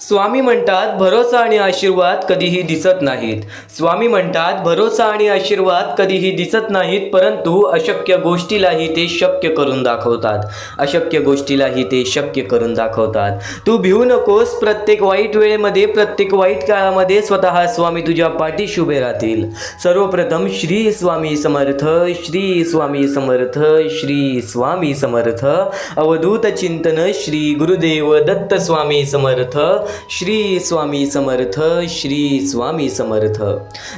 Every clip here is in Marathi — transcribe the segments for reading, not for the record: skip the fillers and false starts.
स्वामी म्हणतात भरोसा आणि आशीर्वाद कधीही दिसत नाहीत. स्वामी म्हणतात भरोसा आणि आशीर्वाद कधीही दिसत नाहीत, परंतु अशक्य गोष्टीलाही ते शक्य करून दाखवतात. अशक्य गोष्टीलाही ते शक्य करून दाखवतात. तू भिवू नकोस. प्रत्येक वाईट वेळेमध्ये, प्रत्येक वाईट काळामध्ये स्वतः स्वामी तुझ्या पाठीशी उभे राहतील. सर्वप्रथम श्री स्वामी समर्थ, श्री स्वामी समर्थ, श्री स्वामी समर्थ. अवधूत चिंतन श्री गुरुदेव दत्त स्वामी समर्थ. श्री स्वामी समर्थ, श्री स्वामी समर्थ.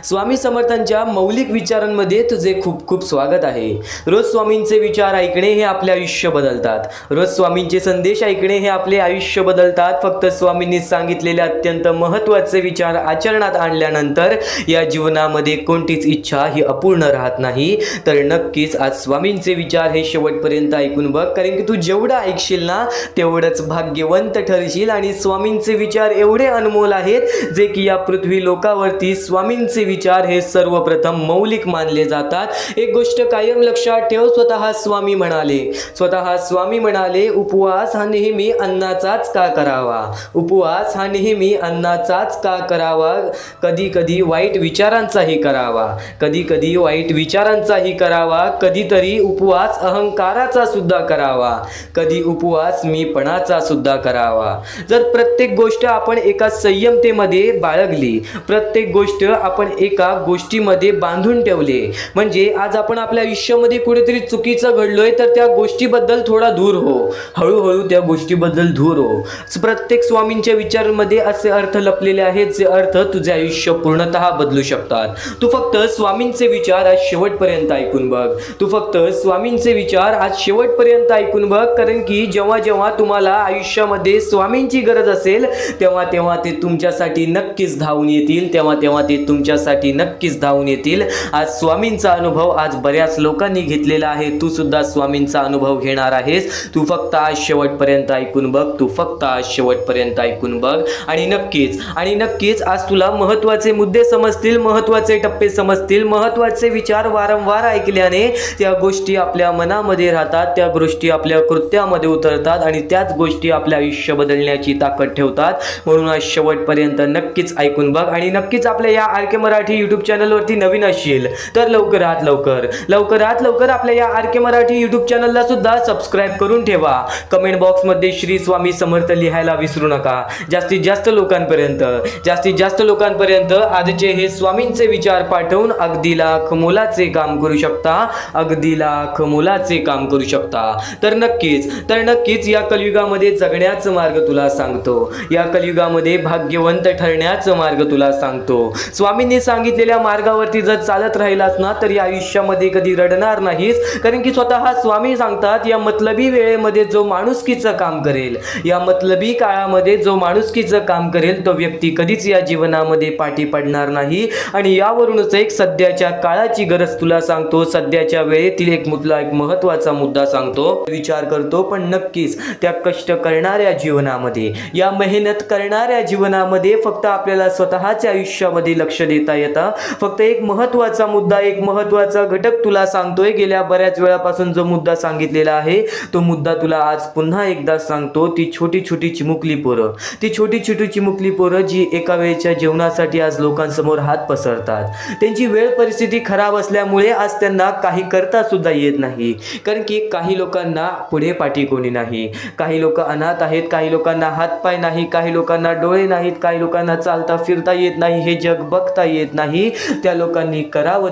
स्वामी समर्थांच्या मौलिक विचारांमध्ये तुझे खूप खूप स्वागत आहे. रोज स्वामींचे विचार ऐकणे हे आपले आयुष्य बदलतात. रोज स्वामींचे संदेश ऐकणे हे आपले आयुष्य बदलतात. फक्त स्वामींनी सांगितलेले अत्यंत महत्त्वाचे विचार आचरणात आणल्यानंतर या जीवनामध्ये कोणतीच इच्छा ही अपूर्ण राहत नाही. तर नक्कीच आज स्वामींचे विचार हे शेवटपर्यंत ऐकून बघ, कारण की तू जेवढं ऐकशील ना तेवढंच भाग्यवंत ठरशील. आणि स्वामींचे विचार एवढे अनमोल आहेत जे की या पृथ्वी लोकावरती स्वामींचे विचार हे सर्वप्रथम मौलिक मानले जातात. एक गोष्ट कायम लक्षात ठेव. स्वतः स्वामी म्हणाले उपवास हा नेहमी अन्नाचाच का करावा. उपवास हा नेहमी अन्नाचाच का करावा. कधी कधी वाईट विचारांचाही करावा. कधी कधी वाईट विचारांचाही करावा. कधीतरी उपवास अहंकाराचा सुद्धा करावा. कधी उपवास मीपणाचा सुद्धा करावा. जर प्रत्येक गोष्ट आपण एका संयमतेमध्ये बाळगली, प्रत्येक गोष्ट आपण एका गोष्टीमध्ये बांधून ठेवले, म्हणजे आज आपण आपल्या आयुष्यामध्ये कुठेतरी चुकीचं घडलोय तर त्या गोष्टीबद्दल थोडा दूर हो. हळूहळू त्या गोष्टीबद्दल दूर हो. प्रत्येक स्वामींच्या विचारांमध्ये असे अर्थ लपलेले आहेत जे अर्थ तुझे आयुष्य पूर्णतः बदलू शकतात. तू फक्त स्वामींचे विचार आज शेवटपर्यंत ऐकून बघ. तू फक्त स्वामींचे विचार आज शेवटपर्यंत ऐकून बघ, कारण की जेव्हा जेव्हा तुम्हाला आयुष्यामध्ये स्वामींची गरज असेल तेव्हा तेव्हा ते तुमच्यासाठी नक्कीच धावून येतील. तेव्हा तेव्हा ते तुमच्यासाठी नक्कीच धावून येतील. आज स्वामींचा अनुभव आज बऱ्याच लोकांनी घेतलेला आहे. तू सुद्धा स्वामींचा अनुभव घेणार आहेस. तू फक्त आज शेवटपर्यंत ऐकून बघ. तू फक्त आज शेवटपर्यंत ऐकून बघ. आणि नक्कीच आज तुला महत्त्वाचे मुद्दे समजतील, महत्त्वाचे टप्पे समजतील. महत्त्वाचे विचार वारंवार ऐकल्याने त्या गोष्टी आपल्या मनामध्ये राहतात, त्या गोष्टी आपल्या कृत्यामध्ये उतरतात आणि त्याच गोष्टी आपल्या आयुष्य बदलण्याची ताकद ठेवतात. म्हणून आज शेवटपर्यंत नक्कीच ऐकून बघ. आणि नक्कीच आपल्या या आर के मराठी यूट्यूब चॅनलवरती नवीन असशील तर लवकरात लवकर आपल्या या आर के मराठी यूट्यूब चॅनलला सुद्धा सबस्क्राईब करून ठेवा. कमेंट बॉक्समध्ये श्री स्वामी समर्थ लिहायला विसरू नका. जास्तीत जास्त लोकांपर्यंत आजचे हे स्वामींचे विचार पाठवून अगदी लाख मोलाचे काम करू शकता. तर नक्कीच या कलियुगामध्ये जगण्याचा मार्ग तुला सांगतो. या कलियुगामध्ये भाग्यवंत ठरण्याचा मार्ग तुला सांगतो. स्वामींनी सांगितलेल्या मार्गावरती जर चालत राहिलास ना तर या आयुष्यामध्ये कधी रडणार नाहीस, कारण की स्वतः स्वामी सांगतात या मतलबी वेळेमध्ये जो माणुसकीचं काम करेल, या मतलबी काळामध्ये जो माणुसकीचं काम करेल तो व्यक्ती कधीच या जीवनामध्ये पाठी पडणार नाही. आणि यावरूनच एक सध्याच्या काळाची गरज तुला सांगतो. सध्याच्या वेळेतील एक महत्त्वाचा मुद्दा सांगतो. विचार करतो पण नक्कीच त्या कष्ट करणाऱ्या जीवनामध्ये, या मेहनत करणाऱ्या जीवनामध्ये फक्त आपल्याला स्वतःच्या आयुष्यामध्ये लक्ष देता येतं. फक्त एक महत्त्वाचा मुद्दा, एक महत्त्वाचा घटक तुला सांगतोय. गेल्या बऱ्याच वेळापासून जो मुद्दा सांगितलेला आहे तो मुद्दा तुला आज पुन्हा एकदा सांगतो. ती छोटी छोटी चिमुकली पोरं जी एका वेळच्या जेवणासाठी आज लोकांसमोर हात पसरतात. त्यांची वेळ परिस्थिती खराब असल्यामुळे आज त्यांना काही करता सुद्धा येत नाही, कारण की काही लोकांना पुढे पाठी कोणी नाही. काही लोक अनाथ आहेत, काही लोकांना हातपाय नाही, काही लोकांना डोळे नाहीत, काही लोकांना चालता फिरता येत नाही, हे जग बघता येत नाही. त्या लोकांनी करावं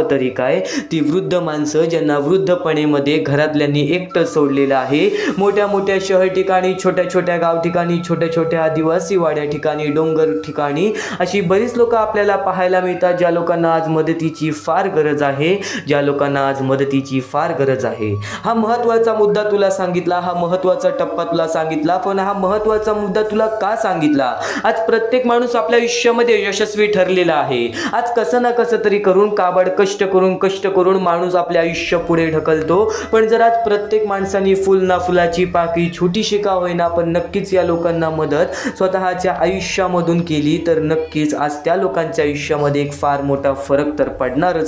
तरी काय. ती वृद्ध माणसं ज्यांना वृद्धपणेमध्ये घरातल्यांनी एकटं सोडलेलं आहे. मोठ्या मोठ्या शहर ठिकाणी, छोट्या छोट्या गाव ठिकाणी, छोट्या छोट्या आदिवासी वाड्या ठिकाणी, डोंगर ठिकाणी अशी बरीच लोक आपल्याला पाहायला मिळतात ज्या लोकांना आज मदतीची फार गरज आहे. हा महत्त्वाचा मुद्दा तुला सांगितला, हा महत्त्वाचा टप्पा तुला सांगितला. पण हा महत्त्वाचा मुद्दा तुला का सांगितला? आज प्रत्येक माणूस आपल्या आयुष्यामध्ये यशस्वी ठरलेला आहे. आज कसं ना कसं तरी करून काबाड कष्ट करून माणूस आपले आयुष्य पुढे ढकलतो. पण जर आज प्रत्येक माणसाने फुल ना फुलाची पाकळी छोटीशी का होईना पण नक्कीच या लोकांना मदत स्वतःच्या आयुष्यामधून केली तर नक्कीच आज त्या लोकांच्या आयुष्यामध्ये एक फार मोठा फरक तर पडणार.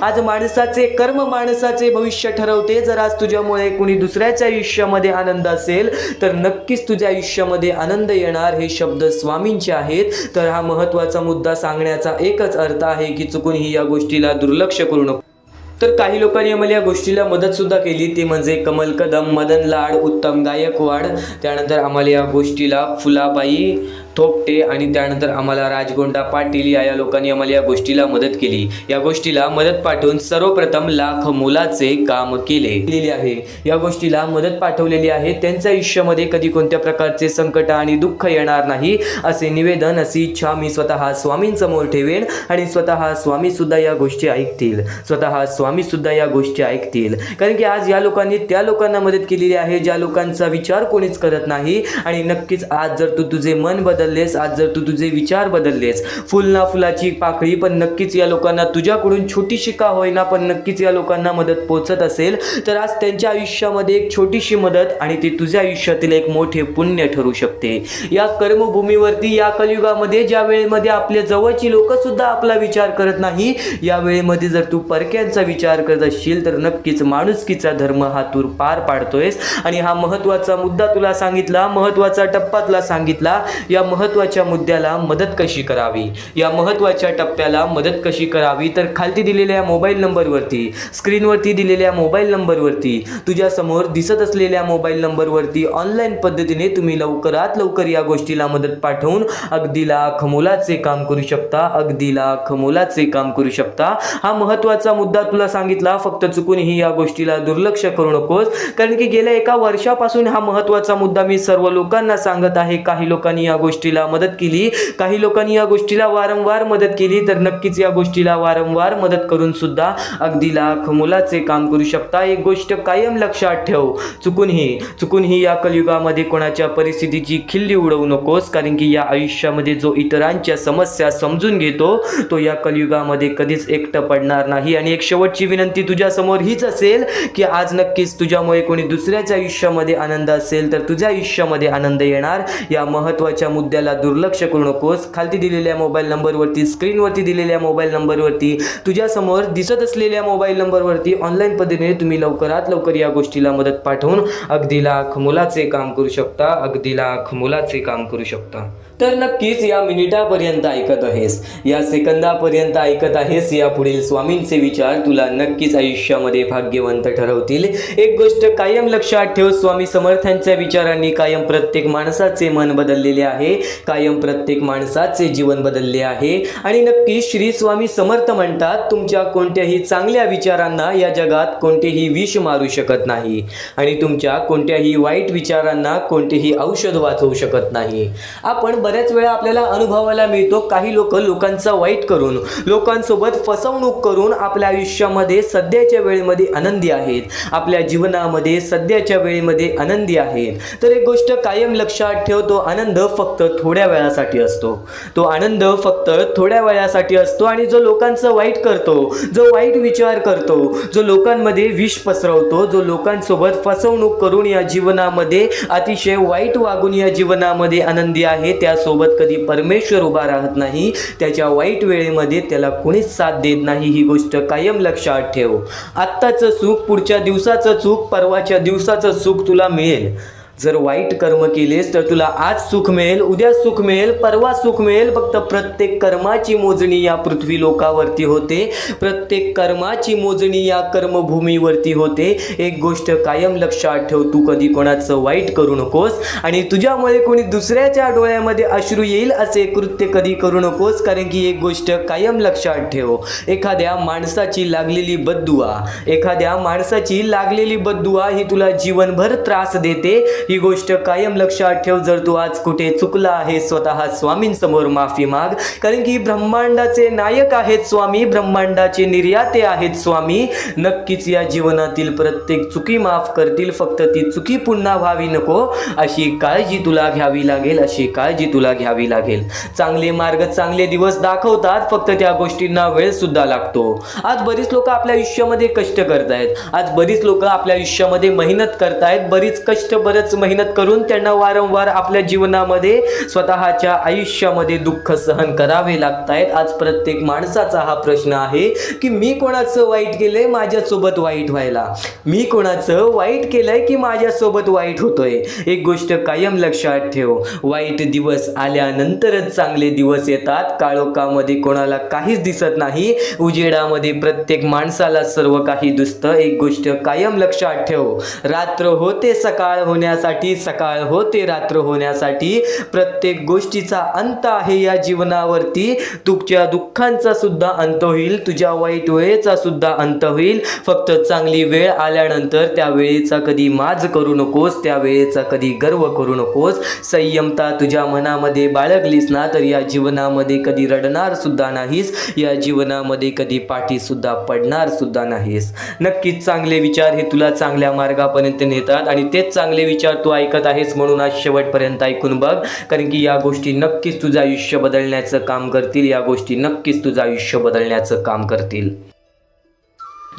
आज माणसाचे कर्म माणसाचे भविष्य ठरवते. जर आज तुझ्यामुळे कुणी दुसऱ्याच्या आयुष्यामध्ये आनंद असेल तर नक्की नक्कीच तुझ्या आयुष्यामध्ये आनंद येणार हे शब्द स्वामींचे आहेत. तर हा महत्त्वाचा मुद्दा सांगण्याचा एकच अर्थ आहे की चुकूनही या गोष्टीला दुर्लक्ष करू नको. तर काही लोकांनी आम्हाला या गोष्टीला मदतसुद्धा केली, ती म्हणजे कमल कदम, मदन लाड, उत्तम गायकवाड, त्यानंतर आम्हाला या गोष्टीला फुलाबाई थोपटे आणि त्यानंतर आम्हाला राजगोंडा पाटील या लोकांनी आम्हाला या गोष्टीला मदत केली. या गोष्टीला मदत पाठवून सर्वप्रथम लाख मोलाचे काम केलेले आहे. या गोष्टीला मदत पाठवलेली आहे. त्यांच्या आयुष्यामध्ये कधी कोणत्या प्रकारचे संकट आणि दुःख येणार नाही असे निवेदन, अशी इच्छा मी स्वतः स्वामींसमोर ठेवेन आणि स्वतः स्वामी सुद्धा या गोष्टी ऐकतील. स्वतः स्वामी सुद्धा या गोष्टी ऐकतील. कारण की आज या लोकांनी त्या लोकांना मदत केलेली आहे ज्या लोकांचा विचार कोणीच करत नाही. आणि नक्कीच आज जर तू तुझे मन बदललेस, आज जर तू तुझे विचार बदललेस, फुल ना फुलाची पाकळी, पण नक्कीच या लोकांना तुझ्याकडून छोटीशी का होईना पण नक्कीच या लोकांना मदत पोहोचत असेल तर आज त्यांच्या आयुष्यामध्ये एक छोटीशी मदत आणि ती तुझ्या आयुष्यातील एक मोठे पुण्य ठरू शकते. या कर्मभूमीवरती, या कलियुगामध्ये ज्या वेळेमध्ये आपल्या जवळची लोक सुद्धा आपला विचार करत नाही, या वेळेमध्ये जर तू परक्यांचा विचार करत असशील तर नक्कीच माणुसकीचा धर्म हा तू पार पाडतोयस. आणि हा महत्त्वाचा मुद्दा तुला सांगितला, महत्त्वाचा टप्पा तुला सांगितला. या महत्त्वाच्या मुद्द्याला मदत कशी करावी, या महत्त्वाच्या टप्प्याला मदत कशी करावी, तर खालती दिलेल्या मोबाईल नंबरवरती, स्क्रीनवरती दिलेल्या मोबाईल नंबरवरती, तुझ्या समोर दिसत असलेल्या मोबाईल नंबरवरती ऑनलाईन पद्धतीने तुम्ही लवकरात लवकर या गोष्टीला मदत पाठवून अगदी लाख मोलाचे काम करू शकता. अगदी लाख मोलाचे काम करू शकता. हा महत्त्वाचा मुद्दा तुला सांगितला. फक्त चुकूनही या गोष्टीला दुर्लक्ष करू नकोस, कारण की गेल्या एका वर्षापासून हा महत्त्वाचा मुद्दा मी सर्व लोकांना सांगत आहे. काही लोकांनी या गोष्टीला मदत केली, काही लोकांनी या गोष्टीला वारंवार मदत केली, तर नक्कीच या गोष्टीला वारंवार मदत करून सुद्धा अगदी लाख मोलाचे काम करू शकता. एक गोष्ट कायम लक्षात ठेव, चुकूनही या कलियुगामध्ये कोणाच्या परिस्थितीची खिल्ली उडवू नकोस, कारण की या आयुष्यामध्ये जो इतरांच्या समस्या समजून घेतो तो या कलियुगामध्ये कधीच एकटं पडणार नाही. आणि एक शेवटची विनंती तुझ्या समोर हीच असेल की आज नक्कीच तुझ्यामुळे कोणी दुसऱ्याच्या आयुष्यामध्ये आनंद असेल तर तुझ्या आयुष्यामध्ये आनंद येणार. या महत्त्वाच्या मुद्द्याला दुर्लक्ष करू नकोस. खालती दिलेल्या मोबाईल नंबरवरती, स्क्रीनवरती दिलेल्या मोबाईल नंबरवरती, तुझ्या समोर दिसत असलेल्या मोबाईल नंबरवरती ऑनलाईन पद्धतीने तुम्ही लवकरात लवकर या गोष्टीला मदत पाठवून अगदी लाख मोलाचे काम करू शकता. अगदी लाख मोलाचे काम करू शकता. तर नक्कीच या मिनिटापर्यंत ऐकत आहेस, या सेकंदापर्यंत ऐकत आहेस, या पुढील स्वामींचे विचार तुला नक्कीच आयुष्यामध्ये भाग्यवंत ठरवतील. एक गोष्ट कायम लक्षात ठेव, स्वामी समर्थांच्या विचारांनी कायम प्रत्येक माणसाचे मन बदललेले आहे, कायम प्रत्येक माणसाचे जीवन बदलले आहे. आणि नक्कीच श्री स्वामी समर्थ म्हणतात, तुमच्या कोणत्याही चांगल्या विचारांना या जगात कोणतेही विष मारू शकत नाही आणि तुमच्या कोणत्याही वाईट विचारांना कोणतेही औषध वाचवू शकत नाही. आपण बऱ्याच वेळा आपल्याला अनुभवायला मिळतो, काही लोकांचा वाईट करून, लोकांसोबत फसवणूक करून आपल्या आयुष्यामध्ये सध्याच्या वेळेमध्ये आनंदी आहेत, आपल्या जीवनामध्ये सध्याच्या वेळेमध्ये आनंदी आहेत. तर एक गोष्ट कायम लक्षात ठेव, तो आनंद फक्त थोड्या वेळासाठी असतो, तो आनंद फक्त थोड्या वेळासाठी असतो. आणि जो लोकांचं वाईट करतो, जो वाईट विचार करतो, जो लोकांमध्ये विष पसरवतो, जो लोकांसोबत फसवणूक करून या जीवनामध्ये अतिशय वाईट वागून या जीवनामध्ये आनंदी आहे, त्यासोबत कधी परमेश्वर उभा राहत नाही. त्याच्या वाईट वेळेमध्ये त्याला कोणीच साथ देत नाही. ही गोष्ट कायम लक्षात ठेव. आत्ताचं सुख पुढच्या दिवसाचं सुख, परवाच्या दिवसाचं सुख तुला मिळेल. जर वाईट कर्म केलेस तर तुला आज सुख मिळेल, उद्या सुख मिळेल, परवा सुख मिळेल. फक्त प्रत्येक कर्माची मोजणी या पृथ्वी लोकावरती होते, प्रत्येक कर्माची मोजणी या कर्मभूमीवरती होते. एक गोष्ट कायम लक्षात ठेव, तू कधी कोणाचं वाईट करू नकोस आणि तुझ्यामुळे कोणी दुसऱ्याच्या डोळ्यामध्ये अश्रू येईल असे कृत्य कधी करू नकोस. कारण की एक गोष्ट कायम लक्षात ठेव, एखाद्या माणसाची लागलेली बद्दुआ, एखाद्या माणसाची लागलेली बद्दुआ ही तुला जीवनभर त्रास देते. ही गोष्ट कायम लक्षात ठेव. जर तू आज कुठे चुकला आहे, स्वतः स्वामींसमोर माफी माग, कारण की ब्रह्मांडाचे नायक आहेत स्वामी, ब्रह्मांडाचे निर्याते आहेत स्वामी. नक्कीच या जीवनातील प्रत्येक चुकी माफ करतील. फक्त ती चुकी पुन्हा व्हावी नको अशी काळजी तुला घ्यावी लागेल, अशी काळजी तुला घ्यावी लागेल. चांगले मार्ग, चांगले दिवस दाखवतात, फक्त त्या गोष्टींना वेळ सुद्धा लागतो. आज बरीच लोक आपल्या आयुष्यामध्ये कष्ट करतायत, आज बरीच लोक आपल्या आयुष्यामध्ये मेहनत करतायत, बरीच कष्ट, बरंच मेहनत करून त्यांना वारंवार आपल्या जीवनामध्ये स्वतःच्या आयुष्यामध्ये दुःख सहन करावे लागत आहेत। आज प्रत्येक माणसाचा हा प्रश्न आहे की मी कोणाचं वाईट केलंय माझ्यासोबत वाईट व्हायला, मी कोणाचं वाईट केलंय की माझ्यासोबत वाईट होतोय। एक गोष्ट कायम लक्षात ठेव, वाईट दिवस आल्यानंतरच चांगले दिवस येतात। काळोखामध्ये कोणाला काहीच दिसत नाही, उजेडामध्ये प्रत्येक माणसाला सर्व काही दिसतं। एक गोष्ट कायम लक्षात ठेव, रात्र होते सकाळ होण्यासाठी, सकाळ होते रात्र होण्यासाठी। प्रत्येक गोष्टीचा अंत आहे या जीवनावरती। तुझ्या दुःखांचा सुद्धा अंत होईल, तुझ्या वाईट वेळेचा सुद्धा अंत होईल। फक्त चांगली वेळ आल्यानंतर त्या वेळेचा कधी माज करू नकोस, त्या वेळेचा कधी गर्व करू नकोस। संयमता तुझ्या मनामध्ये बाळगलीस ना तर या जीवनामध्ये कधी रडणार सुद्धा नाहीस, या जीवनामध्ये कधी पाठी सुद्धा पडणार सुद्धा नाहीस। नक्कीच चांगले विचार हे तुला चांगल्या मार्गापर्यंत नेतात आणि तेच चांगले विचार तू ऐकत आहेस म्हणून आज शेवटपर्यंत ऐकून बघ, कारण की या गोष्टी नक्कीच तुझं आयुष्य बदलण्याचं काम करतील, या गोष्टी नक्कीच तुझं आयुष्य बदलण्याचं काम करतील।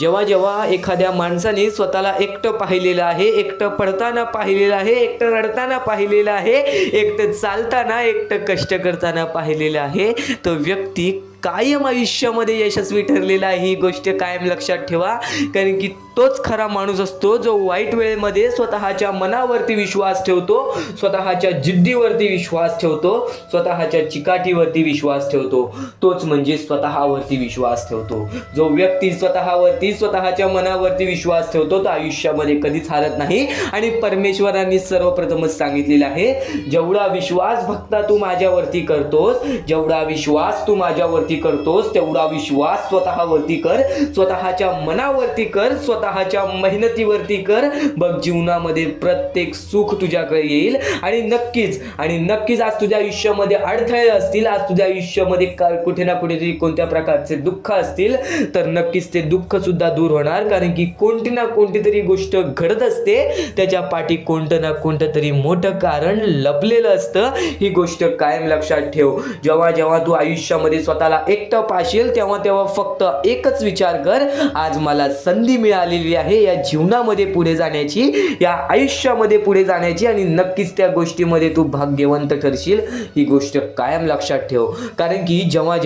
जेव्हा जेव्हा एखाद्या माणसाने स्वतःला एकटं पाहिलेलं आहे, एकटं पडताना पाहिलेलं आहे, एकटं रडताना पाहिलेलं आहे, एकटं चालताना, एकटं कष्ट करताना पाहिलेलं आहे, तो व्यक्ती कायम आयुष्यामध्ये यशस्वी ठरलेला आहे। ही गोष्ट कायम लक्षात ठेवा, कारण की तोच खरा माणूस असतो जो वाईट वेळेमध्ये स्वतःच्या मनावरती विश्वास ठेवतो, स्वतःच्या जिद्दीवरती विश्वास ठेवतो, स्वतःच्या चिकाटीवरती विश्वास ठेवतो। तोच म्हणजे स्वतःवरती विश्वास ठेवतो। जो व्यक्ती स्वतःवरती, स्वतःच्या मनावरती विश्वास ठेवतो तो आयुष्यामध्ये कधीच हारत नाही। आणि परमेश्वरांनी सर्वप्रथमच सांगितलेलं आहे, जेवढा विश्वास भक्ता तू माझ्यावरती करतोस, जेवढा विश्वास तू माझ्यावरती करतोस, तेवढा विश्वास स्वतःवरती कर, स्वतःच्या मनावरती कर, स्वतःच्या मेहनतीवरती कर। बघ जीवनामध्ये प्रत्येक सुख तुझ्याकडे येईल। आणि नक्कीच आज तुझ्या आयुष्यामध्ये अडथळे असतील, आज तुझ्या आयुष्यामध्ये कुठे ना कुठेतरी कोणत्या प्रकारचे दुःख असतील, तर नक्कीच ते दुःख सुद्धा दूर होणार, कारण की कोणती ना कोणती तरी गोष्ट घडत असते, त्याच्या पाठी कोणतं ना कोणतं तरी मोठं कारण लपलेलं असतं। ही गोष्ट कायम लक्षात ठेव। जेव्हा जेव्हा तू आयुष्यामध्ये स्वतःला एकटं पाशील तेव्हा फक्त एकच विचार कर, आज मला संधी मिळालेली आहे या जीवनामध्ये पुढे जाण्याची, या आयुष्यामध्ये पुढे जाण्याची, आणि नक्कीच त्या गोष्टीमध्ये तू भाग्यवंत ठरशील। ही गोष्ट कायम लक्षात ठेव, कारण की जेव्हा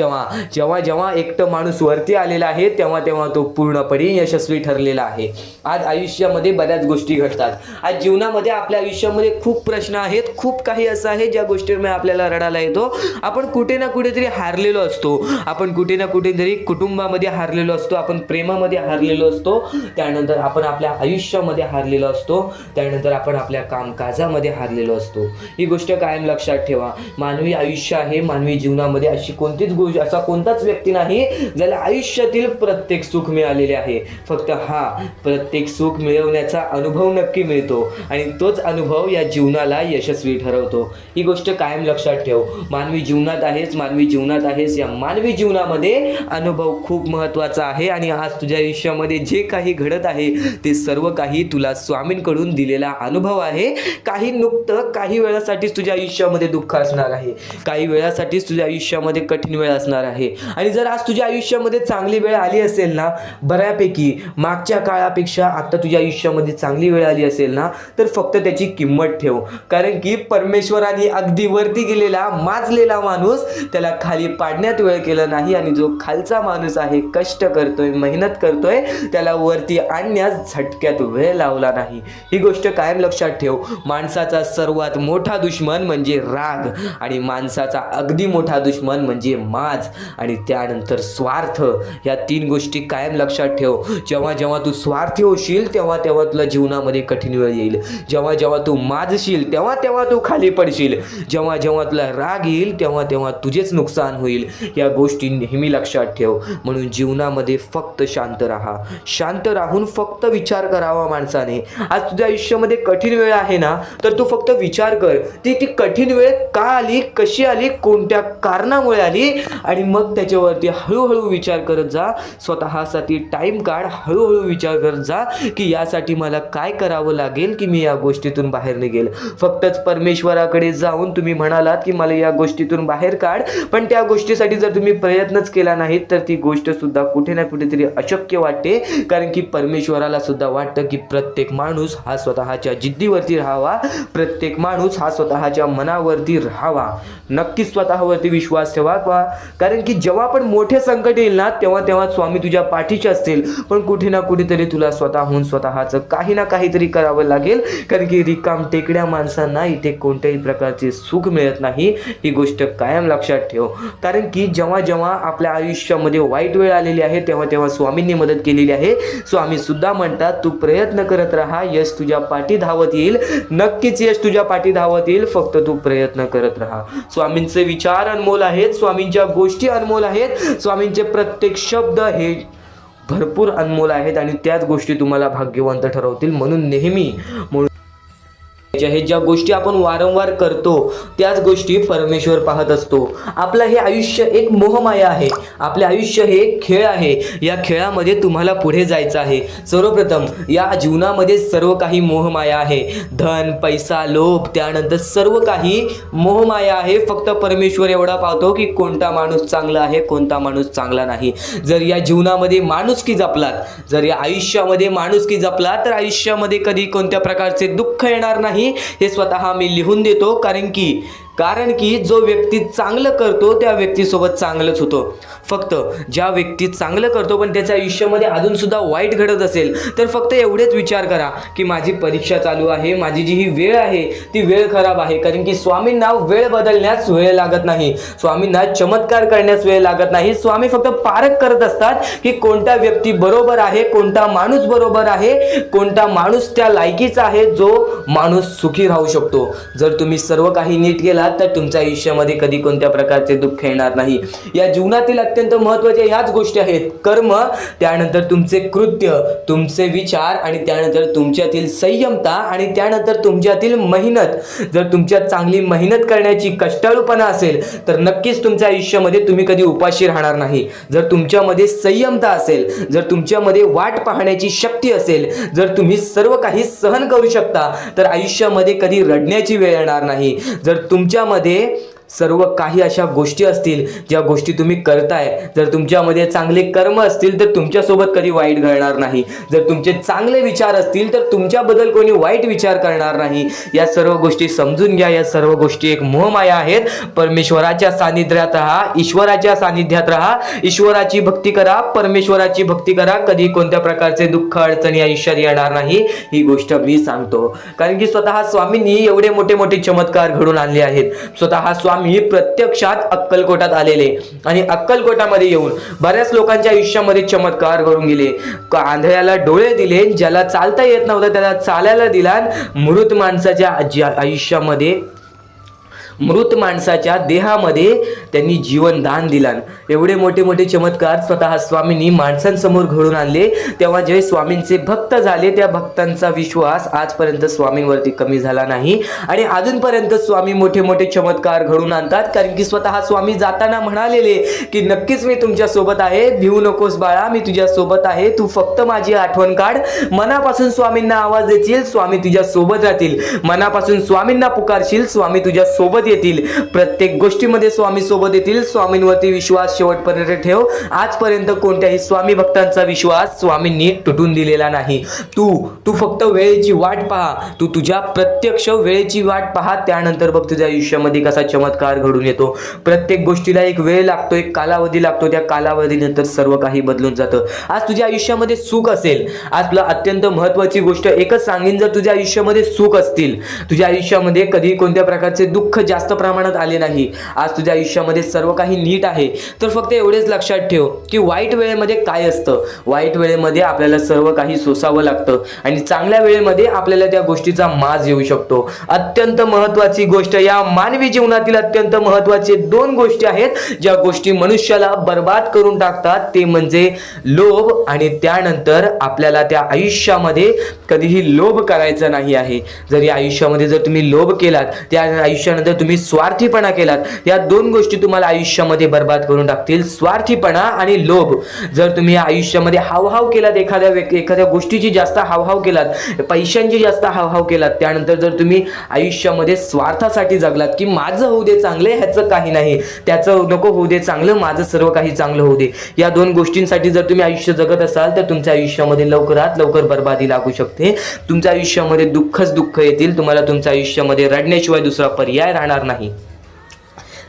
एकटं माणूस वरती आलेला आहे तेव्हा तो पूर्णपणे यशस्वी ठरलेला आहे। आज आयुष्यामध्ये बऱ्याच गोष्टी घडतात, आज जीवनामध्ये आपल्या आयुष्यामध्ये खूप प्रश्न आहेत, खूप काही असं आहे ज्या गोष्टींमुळे आपल्याला रडायला येतो। आपण कुठे ना कुठेतरी हारलेलो असतो, आपण कुठे ना कुठेतरी कुटुंबामध्ये हारलेलो असतो, आपण प्रेमामध्ये हारलेलो असतो, त्यानंतर आपण आपल्या आयुष्यामध्ये हारलेलो असतो, त्यानंतर आपण आपल्या कामकाजामध्ये हारलेलो असतो। ही गोष्ट कायम लक्षात ठेवा। मानवी आयुष्य आहे, मानवी जीवनामध्ये अशी कोणतीच गोष्ट, असा कोणताच व्यक्ती नाही ज्याला आयुष्यातील प्रत्येक सुख मिळालेले आहे। फक्त प्रत्येक सुख मिळवण्याचा अनुभव नक्की मिळतो आणि तोच अनुभव या जीवनाला यशस्वी ठरवतो। ही गोष्ट कायम लक्षात ठेव। मानवी जीवनात आहेस, या मानवी जीवनामध्ये अनुभव खूप महत्त्वाचा आहे। आणि आज तुझ्या आयुष्यामध्ये जे काही घडत आहे ते सर्व काही तुला स्वामींकडून दिलेला अनुभव आहे। काही वेळासाठीच तुझ्या आयुष्यामध्ये दुःख असणार आहे, काही वेळासाठीच तुझ्या आयुष्यामध्ये कठीण वेळ असणार आहे। आणि जर आज तुझ्या आयुष्यामध्ये चांगली वेळ आली असेल ना, बऱ्यापैकी मागच्या काळापेक्षा आता तुझ्या आयुष्यामध्ये चांगली वेळ आली असेल ना, तर फक्त त्याची किंमत ठेव, कारण की परमेश्वराने अगदी वरती गेलेला माजलेला माणूस त्याला खाली पाडण्यात वेळ केला नाही, आणि जो खालचा माणूस आहे, कष्ट करतोय, मेहनत करतोय, त्याला वरती आणण्यास झटक्यात वेळ लावला नाही। ही गोष्ट कायम लक्षात ठेव। माणसाचा सर्वात मोठा दुश्मन म्हणजे राग, आणि माणसाचा अगदी मोठा दुश्मन म्हणजे माज, आणि त्यानंतर स्वार्थ। या तीन गोष्टी कायम लक्षात ठेव। जेव्हा तू स्वार्थी होशील तेव्हा तुला जीवनामध्ये कठीण वेळ येईल, जेव्हा तू माजशील तेव्हा तू खाली पडशील, जेव्हा तुला राग येईल तेव्हा तुझेच नुकसान होईल। या गोष्टी नेहमी लक्षात ठेव। म्हणून जीवनामध्ये फक्त शांत राहून फक्त विचार करावा माणसाने। आज तुझ्या आयुष्यामध्ये कठीण वेळ आहे ना, तर तू फक्त विचार कर, ती कठीण वेळ का आली, कशी आली, कोणत्या कारणामुळे आली, आणि मग त्याच्यावरती हळूहळू विचार करत जा। स्वतःसाठी टाइम काढ, हळूहळू विचार करत जा की यासाठी मला काय करावं लागेल की मी या गोष्टीतून बाहेर निघेल। फक्तच परमेश्वराकडे जाऊन तुम्ही म्हणालात की मला या गोष्टीतून बाहेर काढ, पण त्या गोष्टीसाठी जर तुम्ही प्रयत्नच केला नाहीत तर ती गोष्ट सुद्धा कुठे ना कुठेतरी अशक्य वाटते, कारण की परमेश्वराला सुद्धा वाटतं की प्रत्येक माणूस हा स्वतःच्या जिद्दीवरती राहावा, प्रत्येक माणूस हा स्वतःच्या मनावरती राहावा, नक्कीच स्वतःवरती विश्वास ठेवा. कारण की जेव्हा पण मोठे संकट येईल ना तेव्हा स्वामी तुझ्या पाठीचे असतील, पण कुठे ना कुठेतरी तुला स्वतःहून स्वतःचं काही ना काहीतरी करावं लागेल. कारण की रिकाम टेकड्या माणसांना इथे कोणत्याही प्रकारचे सुख मिळत नाही, ही गोष्ट कायम लक्षात ठेव. कारण की जेव्हा जेव्हा आपल्या आयुष्यामध्ये वाईट वेळ आलेली आहे तेव्हा स्वामींनी मदत केलेली आहे. स्वामी सुद्धा म्हणतात तू प्रयत्न करत राहा, यश तुझ्या पाठी धावत येईल, नक्कीच यश तुझ्या पाठी धावत येईल, फक्त तू प्रयत्न करत राहा. स्वामींचे विचार अनमोल आहेत, स्वामींच्या गोष्टी अनमोल आहेत, स्वामींचे प्रत्येक शब्द हे भरपूर अनमोल आहेत आणि त्याच गोष्टी तुम्हाला भाग्यवंत ठरवतील. म्हणून नेहमी हे ज्या गोष्टी आपण वारंवार करतो त्याच गोष्टी परमेश्वर पाहत असतो. आपलं हे आयुष्य एक मोहमाया आहे, आपले आयुष्य हे एक खेळ आहे. या खेळामध्ये तुम्हाला पुढे जायचं आहे. सर्वप्रथम या जीवनामध्ये सर्व काही मोहमाया आहे, धन पैसा लोभ त्यानंतर सर्व काही मोहमाया आहे. फक्त परमेश्वर एवढा पाहतो की कोणता माणूस चांगला आहे, कोणता माणूस चांगला नाही. जर या जीवनामध्ये माणुसकी जपलात, जर या आयुष्यामध्ये माणुसकी जपलात तर आयुष्यामध्ये कधी कोणत्या प्रकारचे दुःख येणार नाही. हे स्वतः मी लिहून देतो. कारण की जो व्यक्ती चांगलं करतो त्या व्यक्तीसोबत चांगलंच होतं. फक्त ज्या व्यक्ती चांगलं करतो पण त्याच्या आयुष्यामध्ये अजून सुद्धा वाईट घडत असेल तर फक्त एवढेच विचार करा की माझी परीक्षा चालू आहे, माझी जी ही वेळ आहे ती वेळ खराब आहे. कारण की स्वामींना वेळ बदलण्यास वेळ लागत नाही, स्वामींना चमत्कार करण्यास वेळ लागत नाही. स्वामी फक्त पारख करत असतात की कोणता व्यक्ती बरोबर आहे, कोणता माणूस बरोबर आहे, कोणता माणूस त्या लायकीचा आहे जो माणूस सुखी राहू शकतो. जर तुम्ही सर्व काही नीट केला तर तुमच्या आयुष्यामध्ये कधी कोणत्या प्रकारचे दुःख येणार नाही. या जीवनातील अत्यंत महत्त्वाच्या ह्याच गोष्टी आहेत, कर्म, त्यानंतर तुमचे कृत्य, तुमचे विचार आणि त्यानंतर तुमच्यातील संयमता आणि त्यानंतर तुमच्यातील मेहनत. जर तुमच्यात चांगली मेहनत करण्याची कष्टाळूपणा असेल तर नक्कीच तुमच्या आयुष्यामध्ये तुम्ही कधी उपाशी राहणार नाही. जर तुमच्यामध्ये संयमता असेल, जर तुमच्यामध्ये वाट पाहण्याची शक्ती असेल, जर तुम्ही सर्व काही सहन करू शकता तर आयुष्यामध्ये कधी रडण्याची वेळ येणार नाही. जर तुमच्यामध्ये सर्व काही अशा गोष्टी असतील ज्या गोष्टी तुम्ही करताय, जर तुमच्यामध्ये चांगले कर्म असतील तर तुमच्यासोबत कधी वाईट घडणार नाही. जर तुमचे चांगले विचार असतील तर तुमच्याबद्दल कोणी वाईट विचार करणार नाही. या सर्व गोष्टी समजून घ्या. या सर्व गोष्टी एक मोहमाया आहेत. परमेश्वराच्या सानिध्यात राहा, ईश्वराच्या सानिध्यात राहा, ईश्वराची भक्ती करा, परमेश्वराची भक्ती करा. कधी कोणत्या प्रकारचे दुःख अडचणी आयुष्यात येणार नाही, ही गोष्ट मी सांगतो. कारण की स्वतः स्वामींनी एवढे मोठे मोठे चमत्कार घडून आणले आहेत. स्वतः स्वामी प्रत्यक्षात अक्कलकोटात आलेले आणि अक्कलकोटामध्ये येऊन बऱ्याच लोकांच्या आयुष्यामध्ये चमत्कार घडून गेले. आंधळ्याला डोळे दिले, ज्याला चालता येत नव्हतं त्याला चालायला दिला, मृत माणसाच्या आयुष्यामध्ये, मृत माणसाच्या देहामध्ये त्यांनी जीवनदान दिला. एवढे मोठे मोठे चमत्कार स्वतः स्वामींनी माणसांसमोर घडून आणले. तेव्हा जे स्वामींचे भक्त झाले त्या भक्तांचा विश्वास आजपर्यंत स्वामींवरती कमी झाला नाही आणि अजूनपर्यंत स्वामी मोठे मोठे चमत्कार घडून आणतात. कारण की स्वतः स्वामी जाताना म्हणालेले की नक्कीच मी तुमच्या सोबत आहे, भिवू नकोस बाळा, मी तुझ्या सोबत आहे, तू फक्त माझी आठवण काढ. मनापासून स्वामींना आवाज देशील, स्वामी तुझ्या सोबत राहतील. मनापासून स्वामींना पुकारशील, स्वामी तुझ्या सोबत येतील. प्रत्येक गोष्टीमध्ये स्वामी सोबत येतील. स्वामींवरती विश्वास शेवटपर्यंत ठेव. आजपर्यंत कोणत्याही स्वामी भक्तांचा विश्वास स्वामींनी तुटून दिलेला नाही. तू फक्त वेळेची वाट पहा, तू तुझ्या प्रत्यक्ष वेळेची वाट पहा, त्यानंतर बघ तुझ्या आयुष्यामध्ये कसा चमत्कार घडून येतो. प्रत्येक गोष्टीला एक वेळ लागतो, एक कालावधी लागतो, त्या कालावधीनंतर सर्व काही बदलून जातं. आज तुझ्या आयुष्यामध्ये सुख असेल, आज तुला अत्यंत महत्त्वाची गोष्ट एकच सांगेन, जर तुझ्या आयुष्यामध्ये सुख असतील, तुझ्या आयुष्यामध्ये कधी कोणत्या प्रकारचे दुःख जास्त प्रमाणात आले नाही, आज तुझ्या आयुष्यामध्ये सर्व काही नीट आहे, तर फक्त एवढेच लक्षात ठेव की वाईट वेळेमध्ये काय असतं. वाईट वेळेमध्ये आपल्याला सर्व काही सोसावं लागतं आणि चांगल्या वेळेमध्ये आपल्याला त्या गोष्टीचा माज येऊ शकतो. अत्यंत महत्त्वाची गोष्ट, या मानवी जीवनातील अत्यंत महत्त्वाचे दोन गोष्टी आहेत ज्या गोष्टी मनुष्याला बर्बाद करून टाकतात, ते म्हणजे लोभ आणि त्यानंतर आपल्याला त्या आयुष्यामध्ये कधीही लोभ करायचा नाही आहे. जर या आयुष्यामध्ये जर तुम्ही लोभ केलात, त्या आयुष्यानंतर तुम्ही स्वार्थीपणा केलात, या दोन गोष्टी तुम्हाला आयुष्यामध्ये बर्बाद करून टाकतील. स्वार्थीपणा आणि लोभ. जर तुम्ही आयुष्यामध्ये हावभाव केलात, एखाद्या गोष्टीची जास्त हावभाव केलात, पैशांची जास्त हावभाव केलात, त्यानंतर जर तुम्ही आयुष्यामध्ये स्वार्थासाठी जगलात की माझं होऊ दे चांगलं, ह्याचं काही नाही, त्याचं नको होऊ दे चांगलं, माझं सर्व काही चांगलं होऊ दे, या दोन गोष्टींसाठी जर तुम्ही आयुष्य जगत असाल तर तुमच्या आयुष्यामध्ये लवकरात लवकर बर्बादी लागू शकते. तुमच्या आयुष्यामध्ये दुःखच दुःख येतील. तुम्हाला तुमच्या आयुष्यामध्ये रडण्याशिवाय दुसरा पर्याय राहणार नाही.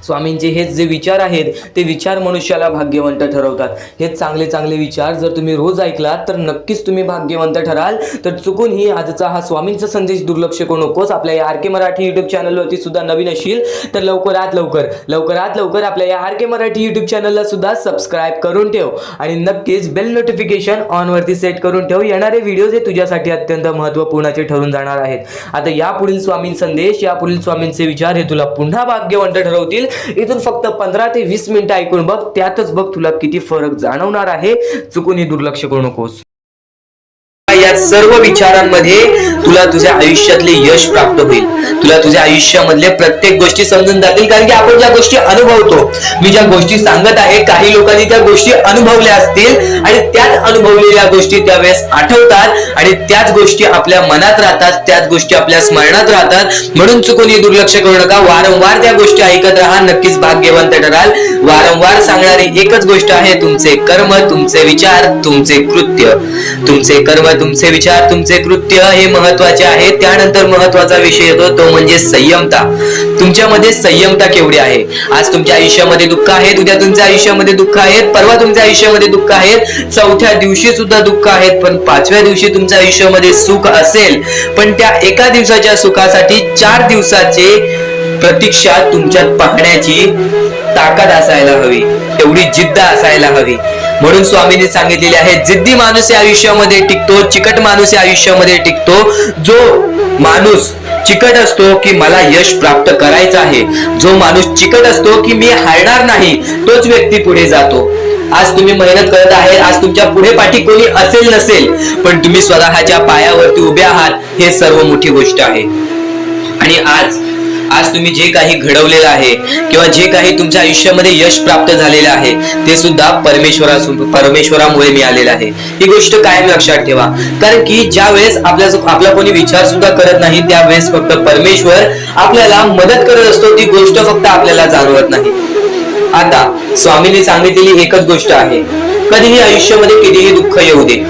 स्वामींचे हेच जे विचार आहेत ते विचार मनुष्याला भाग्यवंत ठरवतात. हे चांगले चांगले विचार जर तुम्ही रोज ऐकलात तर नक्कीच तुम्ही भाग्यवंत ठराल. तर चुकूनही आजचा हा स्वामींचा संदेश दुर्लक्ष करू नकोस. आपल्या या RK मराठी यूट्यूब चॅनलवरती सुद्धा नवीन असशील तर लवकरात लवकर आपल्या या RK मराठी यूट्यूब चॅनलला सुद्धा सबस्क्राईब करून ठेव आणि नक्कीच बेल नोटिफिकेशन ऑनवरती सेट करून ठेव. येणारे व्हिडिओज हे तुझ्यासाठी अत्यंत महत्त्वपूर्णाचे ठरून जाणार आहेत. आता यापुढील स्वामीं संदेश, यापुढील स्वामींचे विचार हे तुला पुन्हा भाग्यवंत ठरवतील. इथून फक्त 15 ते 20 मिनिटं ऐकून बघ, त्यातच बघ तुला किती फरक जाणवणार आहे. चुकूनही दुर्लक्ष करू नकोस. या सर्व विचारांमध्ये तुला तुझ्या आयुष्यातले यश प्राप्त होईल. तुला तुझ्या आयुष्यामधले प्रत्येक गोष्टी समजून जातील, कारण की आपण ज्या गोष्टी अनुभवतो, मी ज्या गोष्टी सांगत आहे, काही लोकांनी त्या गोष्टी अनुभवल्या असतील आणि त्याच अनुभवलेल्या गोष्टी त्यावेळेस आठवतात आणि त्याच गोष्टी आपल्या मनात राहतात, त्याच गोष्टी आपल्या स्मरणात राहतात. म्हणून चुकूनही दुर्लक्ष करू नका. वारंवार त्या गोष्टी ऐकत राहा, नक्कीच भाग्यवंत ठराल. वारंवार सांगणारी एकच गोष्ट आहे, तुमचे कर्म, तुमचे विचार, तुमचे कृत्य. तुमचे कर्म, तुमचे विचार, तुमचे कृत्य हे महत्वाचे आहे. त्यानंतर महत्वाचा विषय येतो तो म्हणजे संयमता. तुमच्यामध्ये संयमता केवढी आहे? आज तुमच्या आयुष्यामध्ये दुःख आहे, उद्या तुमच्या आयुष्यामध्ये दुःख आहेत, परवा तुमच्या आयुष्यामध्ये दुःख आहेत, चौथ्या दिवशी सुद्धा दुःख आहेत, पण 5व्या दिवशी तुमच्या आयुष्यामध्ये सुख असेल. पण त्या एका दिवसाच्या सुखासाठी 4 दिवसाचे प्रतीक्षा तुमच्यात पाहण्याची ताकद असायला हवी, एवढी जिद्द असायला हवी. म्हणून स्वामींनी सांगितलेले आहे, जिद्दी माणूस या आयुष्यामध्ये टिकतो, चिकट माणूस या आयुष्यामध्ये टिकतो. जो माणूस चिकट असतो की मला यश प्राप्त करायचं आहे, जो माणूस चिकट असतो की मी हारणार नाही, तोच व्यक्ती पुढे जातो. आज तुम्ही मेहनत करत आहे, आज तुमच्या पुढे पाठी कोणी असेल नसेल, पण तुम्ही स्वतःच्या पायावरती उभे आहात, हे सर्व मोठी गोष्ट आहे. आणि आज तुम्ही जे काही घडवलेलं आहे किंवा जे काही तुमच्या आयुष्यामध्ये यश प्राप्त झालेलं आहे ते सुद्धा परमेश्वरामुळे मिळालेलं आहे. ही गोष्ट कायम लक्षात ठेवा, कारण की ज्या वेळेस आपला कोणी विचार सुद्धा करत नाही त्यावेळेस फक्त परमेश्वर आपल्याला मदत करत असतो. ती गोष्ट फक्त आपल्याला जाणवत नाही. आता स्वामींनी सांगितलेली एकच गोष्ट आहे, कधीही आयुष्यामध्ये कितीही दुःख येऊ दे,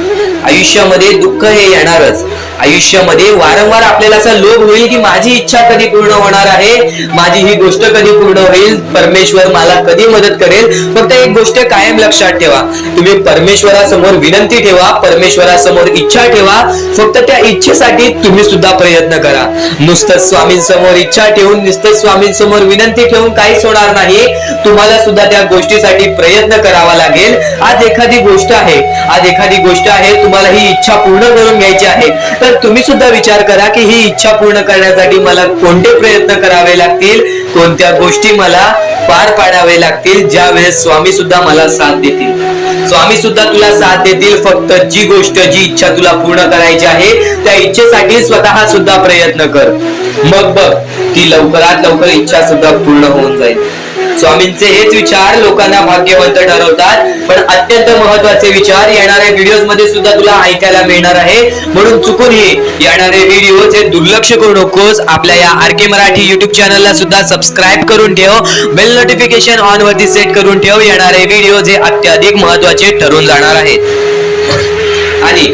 आयुष्यामध्ये दुःख हे येणारच. आयुष्यामध्ये वारंवार आपल्याला असा लोभ होईल की माझी इच्छा कधी पूर्ण होणार आहे, माझी ही गोष्ट कधी पूर्ण होईल, परमेश्वर मला कधी मदत करेल. फक्त एक गोष्ट कायम लक्षात ठेवा, तुम्ही परमेश्वरासमोर विनंती ठेवा, परमेश्वरासमोर इच्छा ठेवा. फक्त त्या इच्छेसाठी तुम्ही सुद्धा प्रयत्न करा. नुसतं स्वामींसमोर इच्छा ठेवून, नुसतं स्वामींसमोर विनंती ठेवून काहीच होणार नाही. तुम्हाला सुद्धा त्या गोष्टीसाठी प्रयत्न करावा लागेल. आज एखादी गोष्ट आहे, तुम्हाला ही इच्छा पूर्ण करून घ्यायची आहे, तर तुम्ही सुद्धा विचार करा की ही इच्छा पूर्ण करण्यासाठी मला कोणते प्रयत्न करावे लागतील, कोणत्या गोष्टी मला पार पाडावे लागतील. ज्या वेळेस स्वामी सुद्धा मला साथ देतील, स्वामी सुद्धा तुला साथ देतील. फक्त जी गोष्ट, जी इच्छा तुला पूर्ण करायची आहे त्या इच्छेसाठी स्वतः सुद्धा प्रयत्न कर. मग बघ ती लवकरात लवकर इच्छा सुद्धा पूर्ण होऊन जाईल. स्वामींचे हेच विचार लोकांना भाग्यवंत ठरवतात. पण अत्यंत महत्वाचे विचार येणाऱ्या व्हिडिओज मध्ये सुद्धा तुला ऐकायला मिळणार आहे. म्हणून चुकूनही येणारे व्हिडिओ हे दुर्लक्ष करू नकोस. आपल्या या RK मराठी युट्यूब चॅनलला सुद्धा सबस्क्राईब करून ठेव, बेल नोटिफिकेशन ऑन वरती सेट करून ठेव. येणारे व्हिडिओ हे अत्याधिक महत्वाचे ठरून जाणार आहेत. आणि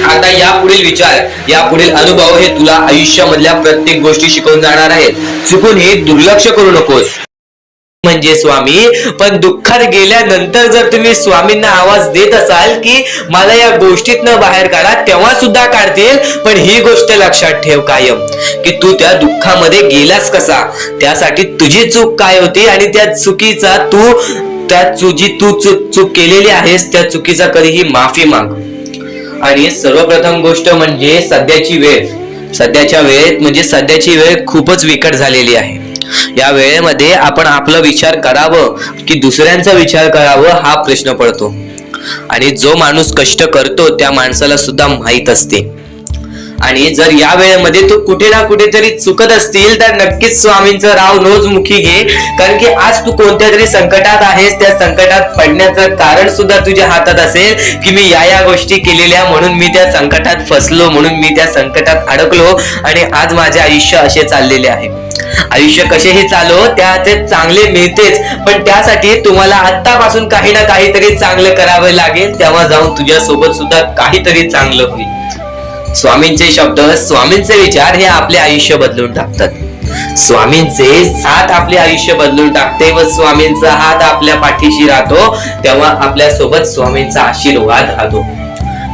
आता यापुढील विचार, यापुढील अनुभव हे तुला आयुष्यामधल्या प्रत्येक गोष्टी शिकवून जाणार आहेत. चुकूनही दुर्लक्ष करू नकोस. म्हणजे स्वामी, पण दुःखात गेल्यानंतर जर तुम्ही स्वामींना आवाज देत असाल की मला या गोष्टीतनं बाहेर काढा, तेव्हा सुद्धा काढतील. पण ही गोष्ट लक्षात ठेव कायम की तू त्या दुःखामध्ये गेलास कसा, त्यासाठी तुझी चूक काय होती आणि त्या चुकीचा चूक केलेली आहेस त्या चुकीचा कधीही माफी माग. आणि सर्वप्रथम गोष्ट म्हणजे सध्याची वेळ खूपच विकट झालेली आहे. या वेळेमध्ये आपण आपला विचार करावं की दुसऱ्यांचा विचार करावं हा प्रश्न पडतो. आणि जो माणूस कष्ट करतो त्या माणसाला सुद्धा माहित असते. आणि जर या वेळेमध्ये तू कुठे ना कुठेतरी चुकत असतील तर नक्कीच स्वामींचं राव नोज मुखी घे, कारण की आज तू कोणत्या तरी संकटात आहेस. त्या संकटात पडण्याचं कारण सुद्धा तुझ्या हातात असेल की मी या गोष्टी केलेल्या म्हणून मी त्या संकटात फसलो, म्हणून मी त्या संकटात अडकलो आणि आज माझे आयुष्य असे चाललेले आहे. आयुष्य कसेही चालो त्याचे चांगले मिळतेच, पण त्यासाठी तुम्हाला आतापासून काही ना काहीतरी चांगलं करावं लागेल, तेव्हा जाऊन तुझ्या सोबत सुद्धा काहीतरी चांगलं होईल. स्वामींचे शब्द, स्वामींचे विचार हे आपले आयुष्य बदलून टाकतात. स्वामींचे साथ आपले आयुष्य बदलून टाकते व स्वामींचा हात आपल्या पाठीशी राहतो, तेव्हा आपल्या सोबत स्वामींचा आशीर्वाद राहतो.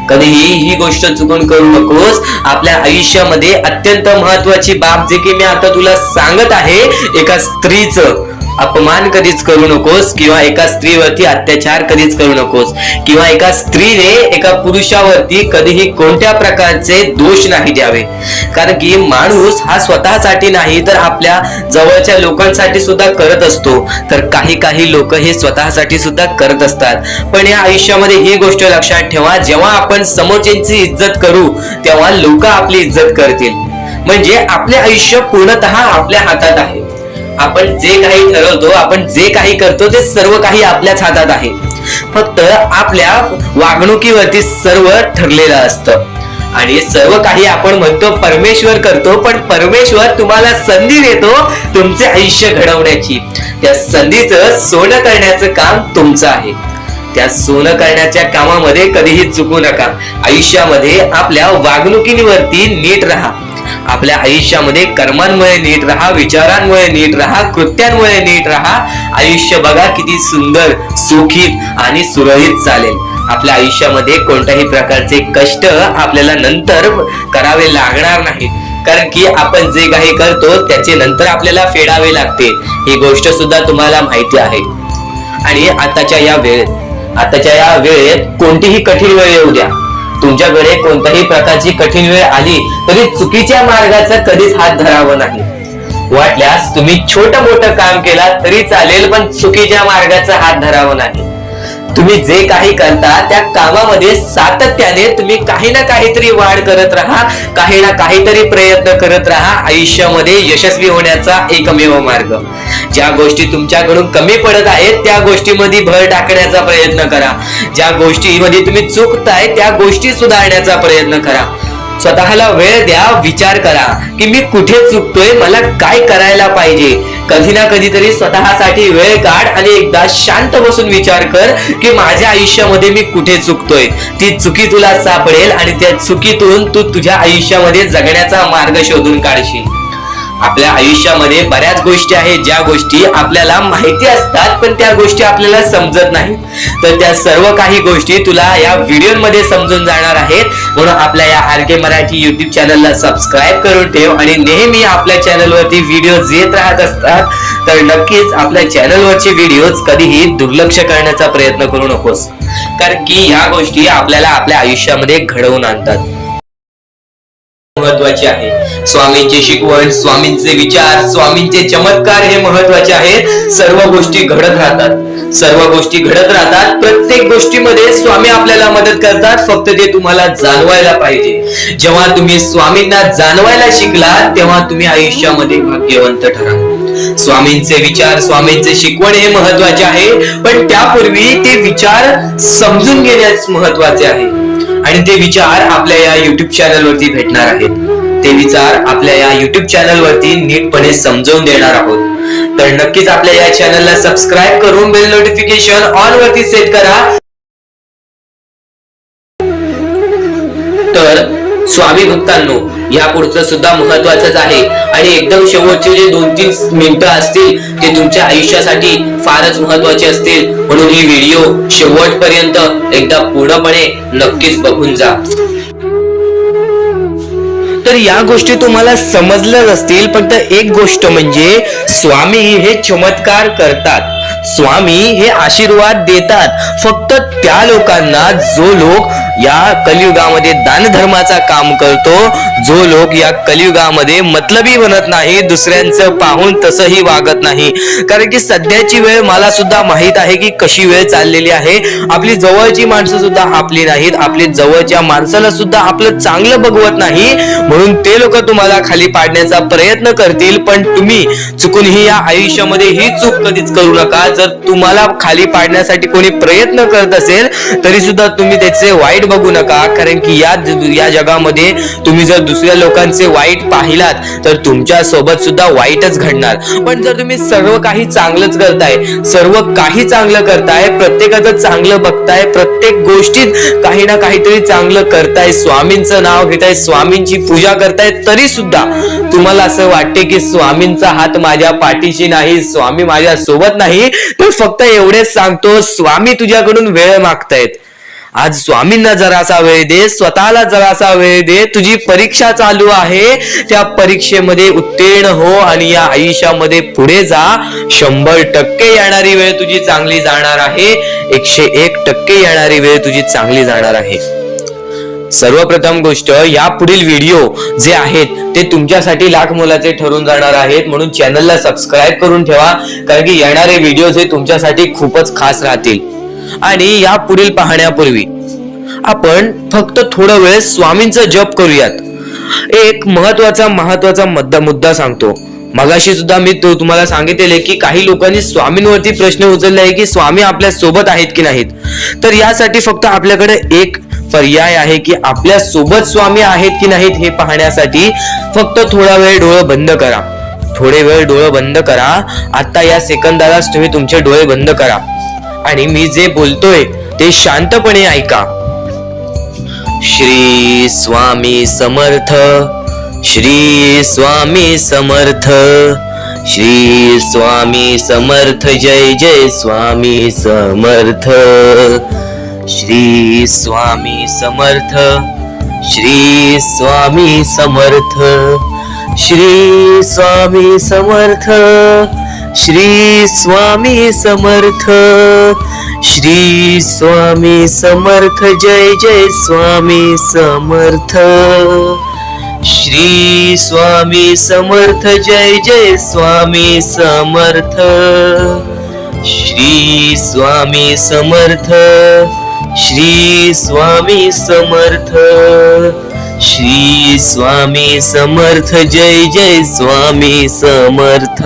कधीही ही गोष्ट चुकून करू नकोस. आपल्या आयुष्यामध्ये अत्यंत महत्वाची बाब जे की मी आता तुला सांगत आहे, एका स्त्रीचं अपमान कधीच करू नकोस किंवा एका स्त्रीवरती अत्याचार कधीच करू नकोस किंवा एका स्त्रीने एका पुरुषावरती कधीही कोणत्या प्रकारचे दोष नाही द्यावे, कारण की माणूस हा स्वतःसाठी नाही तर आपल्या जवळच्या लोकांसाठी सुद्धा करत असतो. तर काही लोक हे स्वतःसाठी सुद्धा करत असतात. पण या आयुष्यामध्ये ही गोष्ट लक्षात ठेवा, जेव्हा आपण समोरच्यांची इज्जत करू तेव्हा लोक आपली इज्जत करतील. म्हणजे आपले आयुष्य पूर्णतः आपल्या हातात आहे. आपण जे काही ठरवतो, आपण जे काही करतो ते सर्व काही आपल्याच हातात आहे. फक्त आपल्या वागणुकीवरती सर्व ठरलेलं असतं आणि सर्व काही आपण म्हणतो परमेश्वर करतो, पण परमेश्वर तुम्हाला संधी देतो तुमचे आयुष्य घडवण्याची. त्या संधीचं सोनं करण्याचं काम तुमचं आहे. त्या सोनं करण्याच्या कामामध्ये कधीही चुकू नका. आयुष्यामध्ये आपल्या वागणुकीवरती नीट राहा. आपल्या आयुष्यामध्ये कर्मांमुळे नीट राहा, विचारांमुळे नीट राहा, कृत्यांमुळे नीट राहा. आयुष्य बघा किती सुंदर, सुखीत आणि सुरळीत चालेल. आपल्या आयुष्यामध्ये कोणत्याही प्रकारचे कष्ट आपल्याला नंतर करावे लागणार नाहीत, कारण की आपण जे काही करतो त्याचे नंतर आपल्याला फेडावे लागते. ही गोष्ट सुद्धा तुम्हाला माहिती आहे. आणि आताच्या या वेळेत कोणतीही कठीण वेळ येऊ द्या, तुमच्याकडे कोणत्याही प्रकारची कठीण वेळ आली तरी चुकीच्या मार्गाचा कधीच हात धरावा नाही. वाटल्यास तुम्ही छोटं मोठं काम केला तरी चालेल, पण चुकीच्या मार्गाचा हात धरावा नाही. तुम्ही जे काही करता त्या कामामध्ये सातत्याने तुम्ही काही ना काहीतरी वाढ करत राहा, काही ना काहीतरी प्रयत्न करत राहा. आयुष्यामध्ये यशस्वी होण्याचा एकमेव मार्ग. ज्या गोष्टी तुमच्याकडून कमी पडत आहेत त्या गोष्टीमध्ये भर टाकण्याचा प्रयत्न करा. ज्या गोष्टीमध्ये तुम्ही चुकताय त्या गोष्टी सुधारण्याचा प्रयत्न करा. स्वतःला वेळ द्या, विचार करा की मी कुठे चुकतोय, मला काय करायला पाहिजे. कधी ना कधीतरी स्वतःसाठी वेळ काढ आणि एकदा शांत बसून विचार कर की माझ्या आयुष्यामध्ये मी कुठे चुकतोय. ती चुकी तुला सापडेल आणि त्या चुकीतून तू तुझ्या आयुष्यामध्ये जगण्याचा मार्ग शोधून काढशील. आपल्या आयुष्यामध्ये बऱ्याच गोष्टी आहेत ज्या गोष्टी आपल्याला माहिती असतात पण त्या गोष्टी आपल्याला समजत नाहीत. तर त्या सर्व काही गोष्टी तुला या व्हिडिओमध्ये समजून जाणार आहेत. म्हणून आपल्या या RK मराठी YouTube चॅनलला सबस्क्राईब करून ठेव आणि नेहमी आपल्या चॅनलवरती व्हिडिओज येत राहत असतात. तर नक्कीच आपल्या चॅनलवरचे व्हिडिओज कधीही दुर्लक्ष करण्याचा प्रयत्न करू नकोस, कारण की ह्या गोष्टी आपल्याला आपल्या आयुष्यामध्ये घडवून आणतात. महत्वाचे आहे स्वामींची शिकवण, स्वामींचे विचार, स्वामींचे चमत्कार हे महत्वाचे आहेत. सर्व गोष्टी घडत राहतात. प्रत्येक गोष्टीमध्ये स्वामी आपल्याला मदत करतात, फक्त ते तुम्हाला जाणवायला पाहिजे. जेव्हा तुम्ही स्वामींना जाणवायला शिकला तेव्हा तुम्ही आयुष्यामध्ये भाग्यवंत ठरा. स्वामींचे विचार, स्वामींचे शिकवण हे महत्वाचे आहे, पण त्यापूर्वी ते विचार समजून घेण्यास महत्वाचे आहे. आणि ते विचार आपल्या या YouTube चॅनलवरती भेटणार आहेत. ते विचार आपल्या या YouTube चॅनलवरती नीटपणे समजावून देणार आहोत. तर नक्कीच आपल्या या चॅनलला सबस्क्राईब करून बेल नोटिफिकेशन ऑन वरती सेट करा. तर स्वामी भक्तांनो, या पुढचं सुद्धा महत्वाचंच आहे आणि एकदम शेवटचे जे 2-3 मिनिटं असतील ते तुमच्या आयुष्यासाठी फारच महत्वाचे असतील. म्हणून ही व्हिडिओ शेवटपर्यंत एकदा पूर्णपणे नक्कीच बघून जा. तर या गोष्टी तुम्हाला समजल्याच असतील. फक्त एक गोष्ट म्हणजे स्वामी हे चमत्कार करतात, स्वामी हे आशीर्वाद देतात फक्त त्या लोकांना जो लोक या कलियुगामध्ये दानधर्माचा काम करतो, जो लोक या कलियुगामध्ये मतलबी बनत नाही, दुसऱ्यांचं पाहून तसंही वागत नाही. कारण की सध्याची वेळ मला सुद्धा माहित आहे की कशी वेळ चाललेली आहे. आपली जवळची माणसं सुद्धा आपली नाहीत, आपली जवळच्या माणसाला सुद्धा आपलं चांगलं बघवत नाही, म्हणून ते लोक तुम्हाला खाली पाडण्याचा प्रयत्न करतील. पण तुम्ही चुकूनही या आयुष्यामध्ये ही चूक कधीच करू नका. जर तुम्हाला खाली पाडण्यासाठी कोणी प्रयत्न करत असेल तरी सुद्धा तुम्ही त्याचे वाईट बघू नका. कारण की या जगामध्ये तुम्ही जर दुसऱ्या लोकांचे वाईट पाहिलात तर तुमच्या सोबत सुद्धा वाईटच घडणार. पण जर तुम्ही सर्व काही चांगलंच करताय, सर्व काही चांगलं करताय, प्रत्येकाचं चांगलं बघताय, प्रत्येक गोष्टीत काही ना काहीतरी चांगलं करताय, स्वामींचं नाव घेताय, स्वामींची पूजा करताय, तरी सुद्धा तुम्हाला असं वाटते की स्वामींचा हात माझ्या पाठीशी नाही, स्वामी माझ्या सोबत नाही, तर फक्त एवढेच सांगतो, स्वामी तुझ्याकडून वेळ मागतायत. आज स्वामींना जरासा वेळ दे, स्वतःला जरासा वेळ दे. तुझी परीक्षा चालू आहे, त्या परीक्षेमध्ये उत्तीर्ण हो आणि या आयुष्यामध्ये पुढे जा. 100% येणारी वेळ तुझी चांगली जाणार आहे, 101% येणारी वेळ तुझी चांगली जाणार आहे. सर्वप्रथम गोष्ट, या पुढील व्हिडिओ जे आहेत ते तुमच्यासाठी लाख मोलाचे ठरून जाणार आहेत, म्हणून चॅनलला सबस्क्राईब करून ठेवा. कारण की येणारे व्हिडिओ जे तुमच्यासाठी खूपच खास राहतील. आणि या पुढील पाहण्यापूर्वी आपण फक्त थोडा वेळ स्वामींचा जप करूयात. एक महत्वाचा मुद्दा सांगतो. मगाशी सुद्धा मी तुम्हाला सांगितले की काही लोकांनी स्वामींवरती प्रश्न उचलले आहे की स्वामी आपल्या सोबत आहेत की नाहीत. तर यासाठी फक्त आपल्याकडे एक पर्याय आहे की आपल्या सोबत स्वामी आहेत की नाहीत हे पाहण्यासाठी फक्त थोडा वेळ डोळे बंद करा. थोडे वेळ डोळे बंद करा. आता या सेकंदालाच तुम्ही तुमचे डोळे बंद करा आणि मी जे बोलतोय ते शांतपणे ऐका. श्री स्वामी समर्थ, श्री स्वामी समर्थ, श्री स्वामी समर्थ, जय जय स्वामी समर्थ. श्री स्वामी समर्थ, श्री स्वामी समर्थ, श्री स्वामी समर्थ, श्री स्वामी समर्थ, श्री स्वामी समर्थ, जय जय स्वामी समर्थ. श्री स्वामी समर्थ, जय जय स्वामी समर्थ. श्री स्वामी समर्थ, श्री स्वामी समर्थ, श्री स्वामी समर्थ, जय जय स्वामी समर्थ.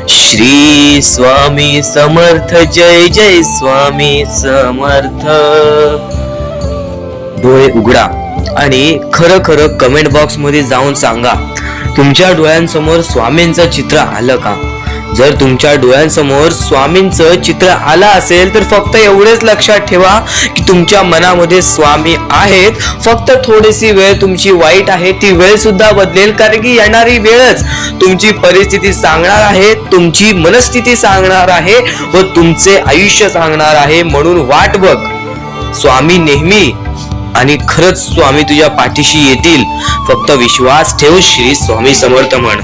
श्री स्वामी समर्थ, जय जय स्वामी समर्थ. डोळे उघडा आणि खरं खरं कमेंट बॉक्स मध्ये जाऊन सांगा, तुमच्या डोळ्यांसमोर स्वामींचं चित्र आलं का? जर तुमच्या डोळ्यांसमोर स्वामींचं चित्र आलं असेल तर फक्त एवढेच लक्षात ठेवा की तुमच्या मनामध्ये स्वामी आहेत. फक्त थोडीशी वेळ तुमची वाईट आहे, ती वेळ सुद्धा बदलेल. कारण की येणारी वेळच तुमची परिस्थिती सांगणार आहे, तुमची मनस्थिती सांगणार आहे व तुमचे आयुष्य सांगणार आहे. म्हणून वाट बघ, स्वामी नेहमी आणि खरंच स्वामी तुझ्या पाठीशी येतील. फक्त विश्वास ठेव. श्री स्वामी समर्थ म्हण.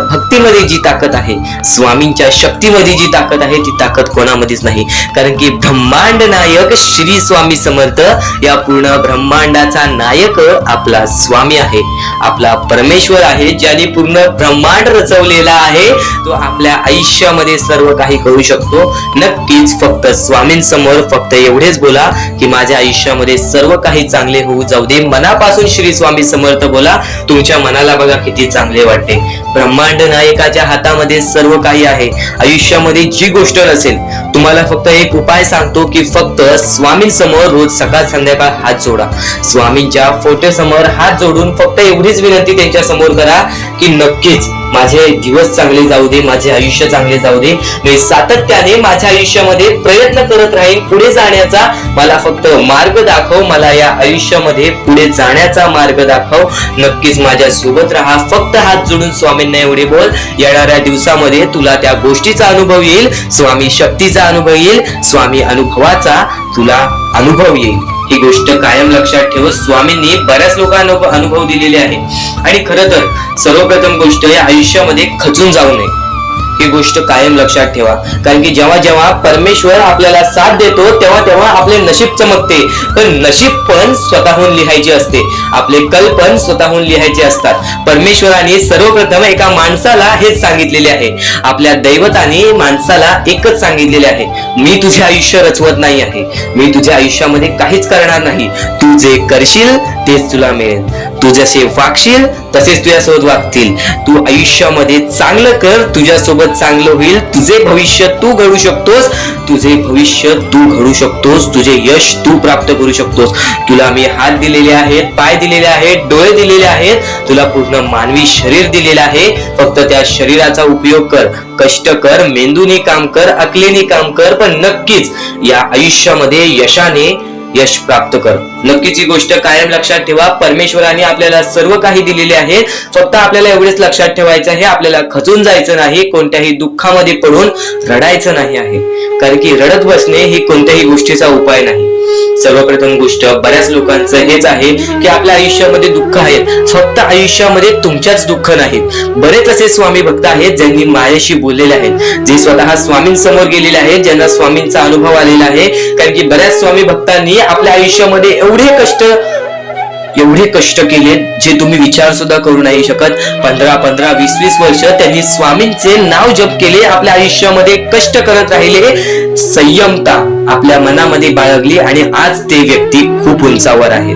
भक्तीमध्ये जी ताकद आहे, स्वामींच्या शक्तीमध्ये जी ताकद आहे, ती ताकद कोणामध्येच नाही. कारण की ब्रह्मांड नायक श्री स्वामी समर्थ, या पूर्ण ब्रह्मांडाचा नायक आपला स्वामी आहे, आपला परमेश्वर आहे, ज्याने पूर्ण ब्रह्मांड रचवलेला आहे. तो आपल्या आयुष्यामध्ये सर्व काही करू शकतो. नक्कीच फक्त स्वामींसमोर फक्त एवढेच बोला की माझ्या आयुष्यामध्ये सर्व काही चांगले होऊ जाऊ दे. मनापासून श्री स्वामी समर्थ बोला. तुमच्या मनाला बघा किती चांगले वाटते. ब्रह्मांड नायकाच्या हातामध्ये सर्व काही आहे. आयुष्यामध्ये जी गोष्ट नसेल, तुम्हाला फक्त एक उपाय सांगतो की फक्त स्वामींसमोर रोज सकाळ संध्याकाळ हात जोडा. स्वामींच्या फोटो समोर हात जोडून फक्त एवढीच विनंती त्यांच्या समोर करा की नक्कीच माझे दिवस चांगले जाऊ दे, माझे आयुष्य चांगले जाऊ दे. मी सातत्याने माझ्या आयुष्यामध्ये प्रयत्न करत राहीन पुढे जाण्याचा. मला फक्त मार्ग दाखव, मला या आयुष्यामध्ये पुढे जाण्याचा मार्ग दाखव. नक्कीच माझ्या सोबत राहा. फक्त हात जोडून स्वामींना एवढे बोल. येणाऱ्या दिवसामध्ये तुला त्या गोष्टीचा अनुभव येईल, स्वामी शक्तीचा अनुभव येईल, स्वामी अनुभवाचा तुला अनुभव येईल. ही गोष्ट कायम लक्षात ठेव. स्वामींनी बऱ्याच लोकांना अनुभव दिलेले आहे. आणि खरं तर सर्वप्रथम गोष्ट या आयुष्यामध्ये खचून जाऊ नये. ही गोष्ट कायम लक्षात ठेवा. कारण की जेव्हा जेव्हा परमेश्वर आपल्याला साथ देतो तेव्हा तेव्हा आपले नशीब चमकते. पण नशीब पण स्वतःहून लिहायचे असते, आपले कल पण स्वतःहून लिहायचे असतात. परमेश्वराने सर्वप्रथम एका माणसाला हेच सांगितलेले आहे, आपल्या दैवताने माणसाला एकच सांगितलेले आहे, मी तुझे आयुष्य रचवत नाही आहे, मी तुझ्या आयुष्यामध्ये काहीच करणार नाही, तू जे करशील तेच तुला मिळेल, तू जसे वागशील तसेच तुझ्यासोबत वागतील, तू आयुष्यामध्ये चांगलं कर, तुझ्यासोबत चांगलं होईल, तुझे भविष्य तू घडू शकतोस, तुझे भविष्य तू घडू शकतोस, तुझे यश तू प्राप्त करू शकतोस. तुला मी हात दिलेले आहेत, पाय दिलेले आहेत, डोळे दिलेले आहेत, तुला पूर्ण मानवी शरीर दिलेलं आहे. फक्त त्या शरीराचा उपयोग कर, कष्ट कर, मेंदूने काम कर, अकलेने काम कर, पण नक्कीच या आयुष्यामध्ये यश प्राप्त कर. नक्कीच ही गोष्ट कायम लक्षात ठेवा. परमेश्वराने आपल्याला सर्व काही दिलेले आहे. फक्त आपल्याला एवढेच लक्षात ठेवायचं आहे, आपल्याला खचून जायचं नाही, कोणत्याही दुःखामध्ये पडून रडायचं नाही आहे. कारण की रडत बसणे ही कोणत्याही गोष्टीचा उपाय नाही. सर्वप्रथम गोष्ट बऱ्याच लोकांचं हेच आहे की आपल्या आयुष्यामध्ये दुःख आहेत, फक्त आयुष्यामध्ये तुमच्याच दुःख नाहीत. बरेच असे स्वामी भक्त आहेत ज्यांनी माझ्याशी बोललेले आहेत, जे स्वतः स्वामींसमोर गेलेले आहेत, ज्यांना स्वामींचा अनुभव आलेला आहे. कारण की बऱ्याच स्वामी भक्तांनी आपल्या आयुष्यामध्ये एवढे कष्ट केले जे तुम्ही विचार सुद्धा करू नाही शकत. 15 20 वर्ष त्यांनी स्वामींचे नाव जप केले, आपल्या आयुष्यामध्ये कष्ट करत राहिले, संयमता आपल्या मनामध्ये बाळगली आणि आज ते व्यक्ती खूप उंचावर आहेत.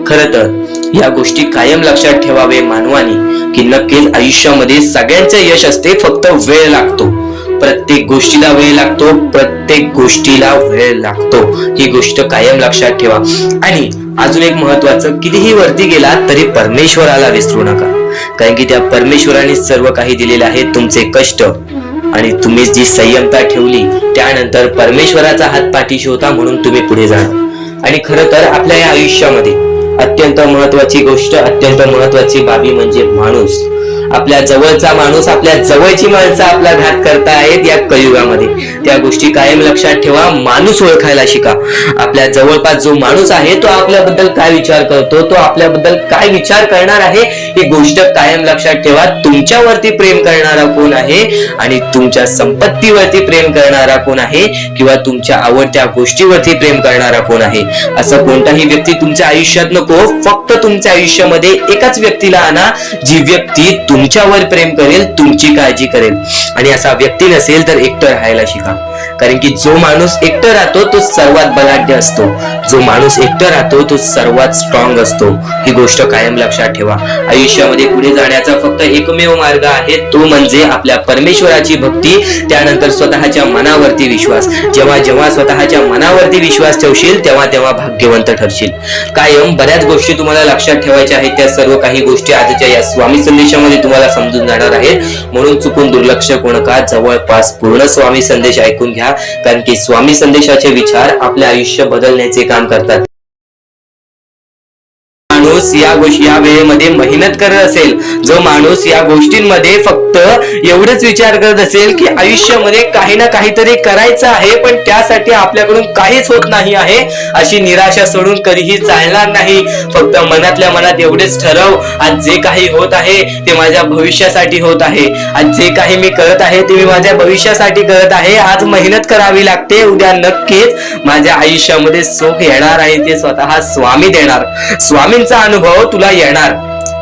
खरं तर या गोष्टी कायम लक्षात ठेवावे मानवानी की नक्कीच आयुष्यामध्ये सगळ्यांचे यश असते, फक्त वेळ लागतो. प्रत्येक गोष्टीला वेळ लागतो, प्रत्येक गोष्टीला वेळ लागतो. ही गोष्ट कायम लक्षात ठेवा. आणि अजून एक महत्वाचं, कितीही वरती गेला तरी परमेश्वराला विसरू नका. कारण की त्या परमेश्वराने सर्व काही दिलेले आहे. तुमचे कष्ट आणि तुम्ही जी संयमता ठेवली त्यानंतर परमेश्वराचा हात पाठीशी होता म्हणून तुम्ही पुढे जाणार. आणि खरं तर आपल्या या आयुष्यामध्ये अत्यंत महत्वाची गोष्ट, अत्यंत महत्वाची बाबी म्हणजे माणूस. आपल्या जवळचा माणूस, आपल्या जवळची माणसं आपला घात करतायत या कलियुगामध्ये. त्या गोष्टी कायम लक्षात ठेवा. माणूस ओळखायला शिका. आपल्या जवळपास जो माणूस आहे तो आपल्याबद्दल काय विचार करतो, तो आपल्याबद्दल काय विचार करणार आहे, ही गोष्ट कायम लक्षात ठेवा. तुमच्यावरती प्रेम करणारा कोण आहे आणि तुमच्या संपत्तीवरती प्रेम करणारा कोण आहे किंवा तुमच्या आवडत्या गोष्टीवरती प्रेम करणारा कोण आहे, असं कोणताही व्यक्ती तुमच्या आयुष्यात नको. फक्त तुमच्या आयुष्यामध्ये एकाच व्यक्तीला आणा, जी व्यक्ती तुमच्यावर प्रेम करेल, तुमची काळजी करेल. आणि असा व्यक्ती नसेल तर एकटं राहायला शिका. कारण की जो माणूस एकटं राहतो तो सर्वात बलाढ्य असतो, जो माणूस एकटं राहतो तो सर्वात स्ट्रॉंग असतो. ही गोष्ट कायम लक्षात ठेवा. आयुष्यामध्ये पुढे जाण्याचा फक्त एकमेव मार्ग आहे, तो म्हणजे आपल्या परमेश्वराची भक्ती, त्यानंतर स्वतःच्या मनावरती विश्वास. जेव्हा जेव्हा स्वतःच्या मनावरती विश्वास ठेवशील तेव्हा तेव्हा भाग्यवंत ठरशील. कायम बऱ्याच गोष्टी तुम्हाला लक्षात ठेवायच्या आहेत. त्या सर्व काही गोष्टी आजच्या या स्वामी संदेशामध्ये तुम्हाला समजून जाणार आहेत. म्हणून चुकून दुर्लक्ष करू नका. जवळपास पूर्ण स्वामी संदेश ऐकून घ्या. कारण की स्वामी संदेशाचे विचार आपले आयुष्य बदलण्याचे काम करतात. माणूस या वेळेमध्ये मेहनत करत असेल, जो माणूस या गोष्टींमध्ये फक्त एवढंच विचार करत असेल की आयुष्यामध्ये काही ना काहीतरी करायचं आहे पण त्यासाठी आपल्याकडून काहीच होत नाही आहे, अशी निराशा सोडून कधीही चालणार नाही. फक्त मनातल्या मनात एवढेच ठरव, आज जे काही होत आहे ते माझ्या भविष्यासाठी होत आहे, आज जे काही मी करत आहे ते मी माझ्या भविष्यासाठी करत आहे. आज मेहनत करावी लागते, उद्या नक्कीच माझ्या आयुष्यामध्ये सुख येणार आणि ते स्वतः स्वामी देणार. स्वामींचा अनुभव तुला येणार.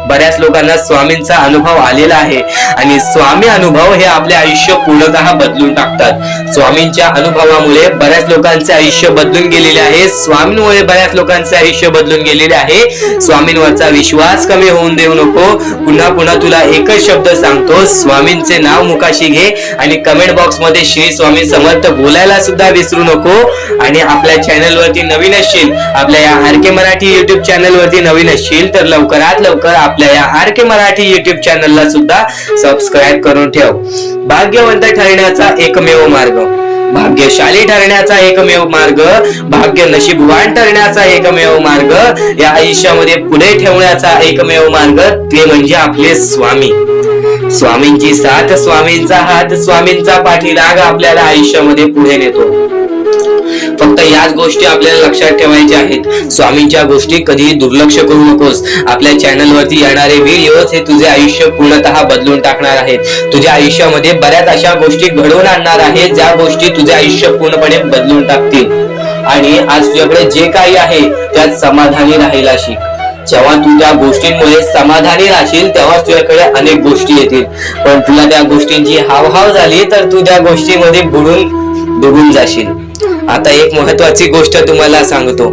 बऱ्याच लोकांना स्वामींचा अनुभव आलेला आहे आणि स्वामी अनुभव हे आपले आयुष्य पूर्णतः बदलून टाकतात. स्वामींच्या अनुभवामुळे बऱ्याच लोकांचे आयुष्य बदलून गेलेले आहे. स्वामींमुळे बऱ्याच लोकांचे आयुष्य बदलून गेलेले आहे. स्वामींवरचा विश्वास कमी होऊन देऊ नको. पुन्हा पुन्हा तुला एकच शब्द सांगतो, स्वामींचे नाव मुखाशी घे आणि कमेंट बॉक्स मध्ये श्री स्वामी समर्थ बोलायला सुद्धा विसरू नको. आणि आपल्या चॅनल वरती नवीन असशील, आपल्या या आर.के. मराठी युट्यूब चॅनल वरती नवीन असशील तर लवकरात लवकर आपल्या या आर.के. मराठी युट्यूब चॅनलला सुद्धा सबस्क्राईब करून ठेव. भाग्यवंत ठरण्याचा एकमेव मार्ग, भाग्यशाली ठरण्याचा एकमेव मार्ग, भाग्य नशीबवान ठरण्याचा एकमेव मार्ग, या आयुष्यामध्ये पुढे ठेवण्याचा एकमेव मार्ग ते म्हणजे आपले स्वामी. स्वामींची साथ, स्वामींचा हात, स्वामींचा पाठीराग आपल्याला आयुष्यामध्ये पुढे नेतो. फक्त याच गोष्टी आपल्याला लक्षात ठेवायच्या आहेत. स्वामींच्या गोष्टी कधीही दुर्लक्ष करू नकोस. आपल्या चॅनल वरती येणारे व्हिडिओज हे तुझे आयुष्य पूर्णतः बदलून टाकणार आहेत. तुझ्या आयुष्यामध्ये बऱ्याच अशा गोष्टी घडवून आणणार आहेत ज्या गोष्टी तुझे आयुष्य पूर्णपणे बदलून टाकतील. आणि आज तुझ्याकडे जे काही आहे त्यात समाधानी राहायला शिक. जेव्हा तू त्या गोष्टींमुळे समाधानी राहशील तेव्हा तुझ्याकडे अनेक गोष्टी येतील. पण तुला त्या गोष्टींची हावभाव झाली तर तू त्या गोष्टीमध्ये बुडून डुबून जाशील. आता एक महत्वाची गोष्ट तुम्हाला सांगतो.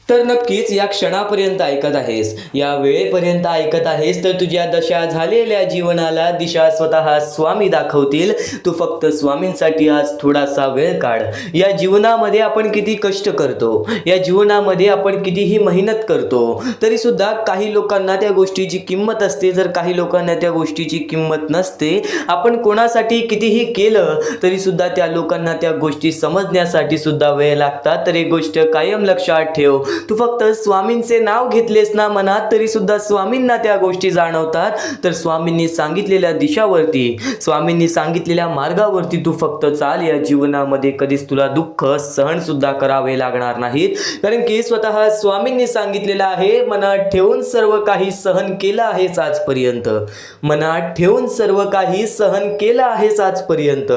तर नक्कीच या क्षणापर्यंत ऐकत आहेस, या वेळेपर्यंत ऐकत आहेस, तर तुझ्या दशा झालेल्या जीवनाला दिशा स्वतः स्वामी दाखवतील. तू फक्त स्वामींसाठी आज थोडासा वेळ काढ. या जीवनामध्ये आपण किती कष्ट करतो, या जीवनामध्ये आपण कितीही मेहनत करतो, तरी सुद्धा काही लोकांना त्या गोष्टीची किंमत असते, जर काही लोकांना त्या गोष्टीची किंमत नसते. आपण कोणासाठी कितीही केलं तरी सुद्धा त्या लोकांना त्या गोष्टी समजण्यासाठी सुद्धा वेळ लागतात. तर एक गोष्ट कायम लक्षात ठेव, तू फक्त स्वामींचे नाव घेतलेस ना मनात तरी सुद्धा स्वामींना त्या गोष्टी जाणवतात. तर स्वामींनी सांगितलेल्या दिशावरती, स्वामींनी सांगितलेल्या मार्गावरती तू फक्त चाल. या जीवनामध्ये कधीच तुला दुःख सहन सुद्धा करावे लागणार नाहीत, कारण की स्वतः स्वामींनी सांगितलेलं आहे, मनात ठेवून सर्व काही सहन केलं आहेस आजपर्यंत, मनात ठेवून सर्व काही सहन केलं आहेस आजपर्यंत.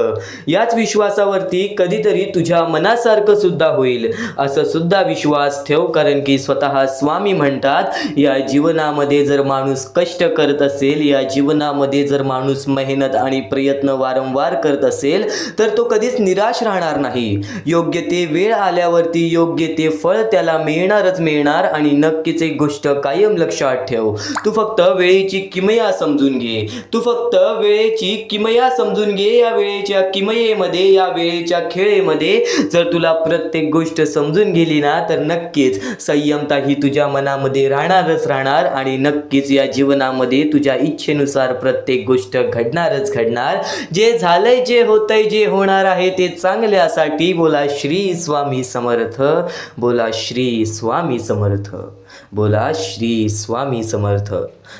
याच विश्वासावरती कधीतरी तुझ्या मनासारखं सुद्धा होईल असं सुद्धा विश्वास ठेव. कारण की स्वतः स्वामी म्हणतात, या जीवनामध्ये जर माणूस कष्ट करत असेल, या जीवनामध्ये जर माणूस मेहनत आणि प्रयत्न वारंवार करत असेल तर तो कधीच निराश राहणार नाही. योग्य ते वेळ आल्यावरती योग्य ते फळ त्याला मिळणारच मिळणार. आणि नक्कीच एक गोष्ट कायम लक्षात ठेव, तू फक्त वेळेची किमया समजून घे, तू फक्त वेळेची किमया समजून घे. या वेळेच्या किमयेमध्ये, या वेळेच्या खेळेमध्ये जर तुला प्रत्येक गोष्ट समजून गेली ना तर नक्कीच संयमता ही तुझ्या मनामध्ये राहणारच राहणार. आणि नक्कीच या जीवनामध्ये तुझ्या इच्छेनुसार प्रत्येक गोष्ट घडणारच घडणार. जे झालंय, जे होतंय, जे होणार आहे ते चांगल्यासाठी. बोला श्री स्वामी समर्थ, बोला श्री स्वामी समर्थ, बोला श्री स्वामी समर्थ.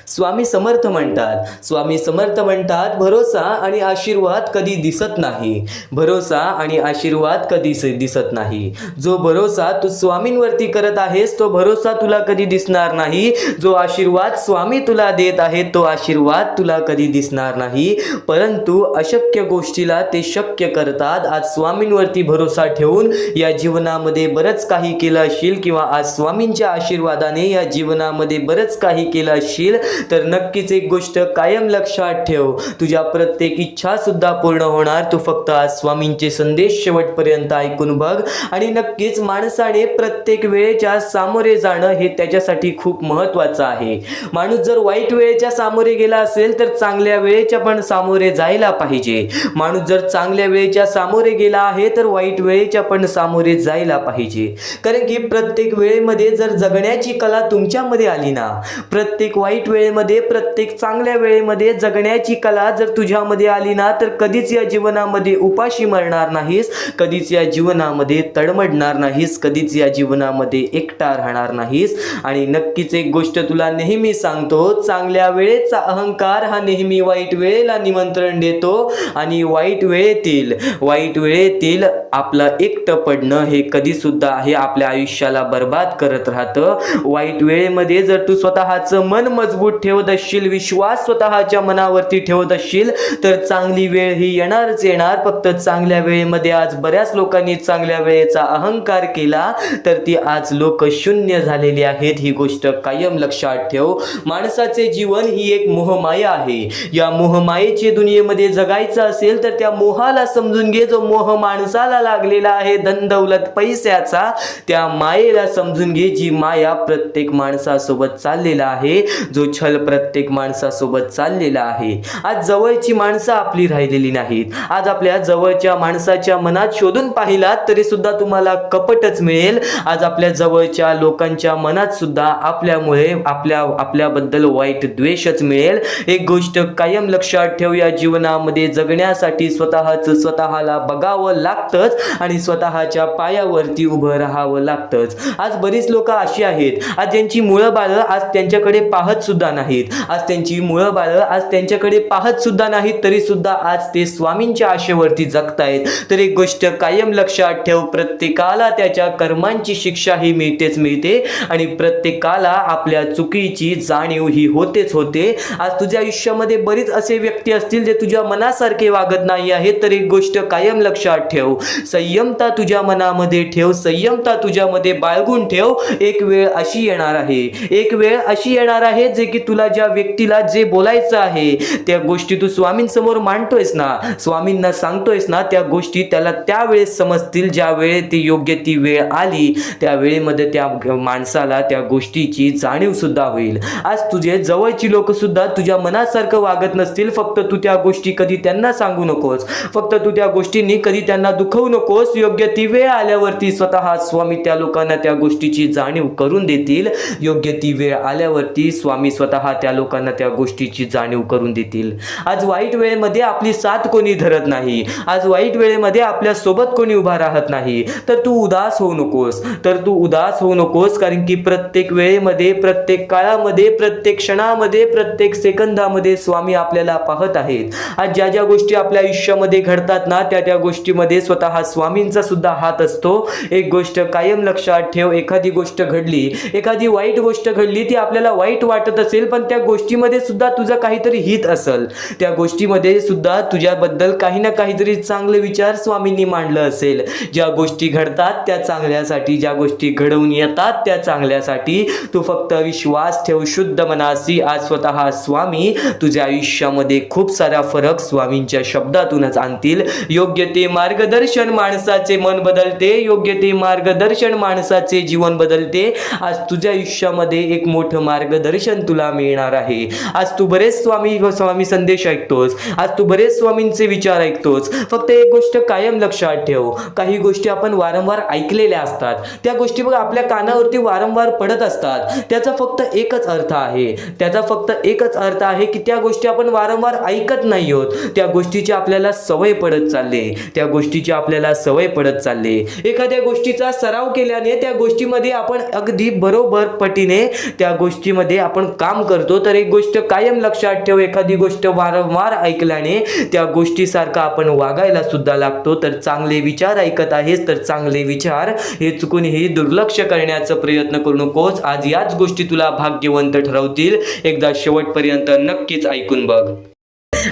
स्वामी समर्थ म्हणतात, स्वामी समर्थ म्हणतात, भरोसा आणि आशीर्वाद कधी दिसत नाही, भरोसा आणि आशीर्वाद कधी दिसत नाही. जो भरोसा तू स्वामींवरती करत आहेस तो भरोसा तुला कधी दिसणार नाही. जो आशीर्वाद स्वामी तुला देत आहेत तो आशीर्वाद तुला कधी दिसणार नाही. परंतु अशक्य गोष्टीला ते शक्य करतात. आज स्वामींवरती भरोसा ठेवून या जीवनामध्ये बरंच काही केलं असशील, किंवा आज स्वामींच्या आशीर्वादाने या जीवनामध्ये बरंच काही केलं असशील, तर नक्कीच एक गोष्ट कायम लक्षात ठेव, तुझ्या प्रत्येक इच्छा सुद्धा पूर्ण होणार. तू फक्त आज स्वामींचे संदेश शेवटपर्यंत ऐकून बघ. आणि नक्कीच माणसाने प्रत्येक वेळेच्या सामोरे जाणं हे त्याच्यासाठी खूप महत्त्वाचं आहे. माणूस जर वाईट वेळेच्या सामोरे गेला असेल तर चांगल्या वेळेच्या पण सामोरे जायला पाहिजे. माणूस जर चांगल्या वेळेच्या सामोरे गेला आहे तर वाईट वेळेच्या पण सामोरे जायला पाहिजे. कारण की प्रत्येक वेळेमध्ये जर जगण्याची कला तुमच्यामध्ये आली ना, प्रत्येक वाईट वेळेमध्ये, प्रत्येक चांगल्या वेळेमध्ये जगण्याची कला जर तुझ्यामध्ये आली ना, तर कधीच या जीवनामध्ये उपाशी मरणार नाहीस, कधीच या जीवनामध्ये तडमडणार नाहीस, कधीच या जीवनामध्ये एकटा राहणार नाहीस. आणि नक्कीच एक गोष्ट तुला नेहमी सांगतो, चांगल्या वेळेचा अहंकार हा नेहमी वाईट वेळेला निमंत्रण देतो. आणि वाईट वेळेतील आपलं एकटं पडणं हे कधी सुद्धा हे आपल्या आयुष्याला बर्बाद करत राहतं. वाईट वेळेमध्ये जर तू स्वतःचं मन मजबूत ठेवत असशील, विश्वास स्वतःच्या मनावरती ठेवत असशील, तर चांगली वेळ ही येणारच येणार. फक्त चांगल्या वेळेमध्ये आज बऱ्याच लोकांनी चांगल्या वेळेचा अहंकार केला तर ती आज लोक शून्य झालेली आहेत. ही गोष्ट कायम लक्षात ठेव. माणसाचे जीवन ही एक मोहमाया आहे. या मोहमायेच्या दुनियेमध्ये जगायचं असेल तर त्या मोहाला समजून घे. जो मोह माणसाला लागलेला आहे धन दौलत पैशाचा, त्या मायेला समजून घे, जी माया प्रत्येक माणसासोबत चाललेला आहे, जो छल प्रत्येक माणसासोबत चाललेला आहे. आज जवळची माणसं आपली राहिलेली नाहीत. आज आपल्या जवळच्या माणसाच्या मनात शोधून पाहिलात तरी सुद्धा तुम्हाला कपटच मिळेल. आज आपल्या जवळच्या लोकांच्या मनात सुद्धा आपल्यामुळे आपल्याबद्दल वाईट द्वेषच मिळेल. एक गोष्ट कायम लक्षात ठेव, या जीवनामध्ये जगण्यासाठी स्वतःला बघावं लागतंच आणि स्वतःच्या पायावरती उभं राहावं लागतंच. आज बरीच लोक अशी आहेत, आज ज्यांची मुळं बाळं आज त्यांच्याकडे पाहत सुद्धा नाहीत, आज त्यांची मुळं बाळं आज त्यांच्याकडे पाहत सुद्धा नाहीत, तरी सुद्धा आज ते स्वामींच्या आशेवरती जगतायत. तर एक गोष्ट कायम लक्षात ठेव, प्रत्येकाला त्याच्या कर्मांची शिक्षा ही मिळतेच मिळते आणि प्रत्येकाला आपल्या चुकीची जाणीव ही होतेच होते. आज तुझ्या आयुष्यामध्ये बरीच असे व्यक्ती असतील जे तुझ्या मनासारखे वागत नाही आहेत, तर एक गोष्ट कायम लक्षात ठेव, संयमता तुझ्या मनामध्ये ठेव, संयमता तुझ्यामध्ये बाळगून ठेव. एक वेळ अशी येणार आहे, एक वेळ अशी येणार आहे जे की तुला ज्या व्यक्तीला जे बोलायचं आहे त्या गोष्टी तू स्वामींसमोर मांडतोयस ना, स्वामींना सांगतोयस ना, त्या गोष्टी त्याला त्यावेळेस समजतील ज्या वेळेस ती योग्य ती वेळ आली, त्या वेळेमध्ये त्या माणसाला त्या गोष्टीची जाणीव सुद्धा होईल. आज तुझे जवळची लोक सुद्धा तुझ्या मनासारखं वागत नसतील, फक्त तू त्या गोष्टी कधी त्यांना सांगू नकोस, फक्त तू त्या गोष्टींनी कधी त्यांना दुखवू नकोस. योग्य ती वेळ आल्यावरती स्वतः स्वामी त्या लोकांना त्या गोष्टीची जाणीव करून देतील. योग्य ती वेळ आल्यावरती स्वामी स्वतः त्या लोकांना त्या गोष्टीची जाणीव करून देतील. आज वाईट वेळेमध्ये आपली साथ कोणी धरत नाही, आज वाईट वेळेमध्ये आपल्या सोबत कोणी उभा राहत नाही, तर तू उदास होऊ नकोस, तर तू उदास होऊ नकोस. कारण की प्रत्येक वेळेमध्ये, प्रत्येक काळामध्ये, प्रत्येक क्षणामध्ये, प्रत्येक सेकंदामध्ये स्वामी आपल्याला पाहत आहेत. आज ज्या ज्या गोष्टी आपल्या आयुष्यामध्ये घडतात ना, त्या त्या गोष्टीमध्ये स्वतः स्वामींचा सुद्धा हात असतो. एक गोष्ट कायम लक्षात ठेव, एखादी गोष्ट घडली, एखादी वाईट गोष्ट घडली, ती आपल्याला वाईट वाटत असेल, पण त्या गोष्टीमध्ये सुद्धा तुझं काहीतरी हित असेल, त्या गोष्टीमध्ये सुद्धा तुझ्याबद्दल काही ना काहीतरी चांगले विचार स्वामींनी मांडलं असेल. ज्या गोष्टी घडतात त्या चांगल्यासाठी, ज्या गोष्टी घडवून येतात त्या चांगल्यासाठी. तू फक्त विश्वास ठेव शुद्ध मनासी. आज स्वतः स्वामी तुझ्या आयुष्यामध्ये खूप सारा फरक स्वामींच्या शब्दातूनच आणतील. योग्य ते मार्गदर्शन माणसाचे मन बदलते, योग्य ते मार्गदर्शन माणसाचे जीवन बदलते. आज तुझ्या आयुष्यामध्ये एक मोठं मार्गदर्शन तुला मिळणार आहे. आज तू बरेच स्वामी संदेश ऐकतोस, आज तू बरेच स्वामींचे विचार ऐकतोस. फक्त एक गोष्ट कायम लक्षात ठेव, काही गोष्टी आपण वारंवार ऐकलेल्या असतात, त्या गोष्टी बघ आपल्या कानावरती वारंवार पडत असतात. त्याचा फक्त एकच अर्थ आहे, त्याचा फक्त एकच अर्थ आहे की त्या गोष्टी आपण वारंवार ऐकत नाही आहोत, त्या गोष्टीची आपल्याला सवय पडत चालली, त्या गोष्टीची आपल्याला सवय पडत चालली. एखाद्या गोष्टीचा सराव केल्याने त्या गोष्टीमध्ये आपण अगदी बरोबर पटीने त्या गोष्टीमध्ये आपण काम करतो. तर एक गोष्ट कायम लक्षात ठेव, एखादी गोष्ट वारंवार ऐकल्याने त्या गोष्टीसारखा आपण वागायला सुद्धा लागतो. तर चांगले विचार ऐकत आहेस तर चांगले विचार हे चुकूनही दुर्लक्ष करण्याचा प्रयत्न करू नकोस. आज याच गोष्टी तुला भाग्यवंत ठरवतील. एकदा शेवटपर्यंत नक्कीच ऐकून बघ.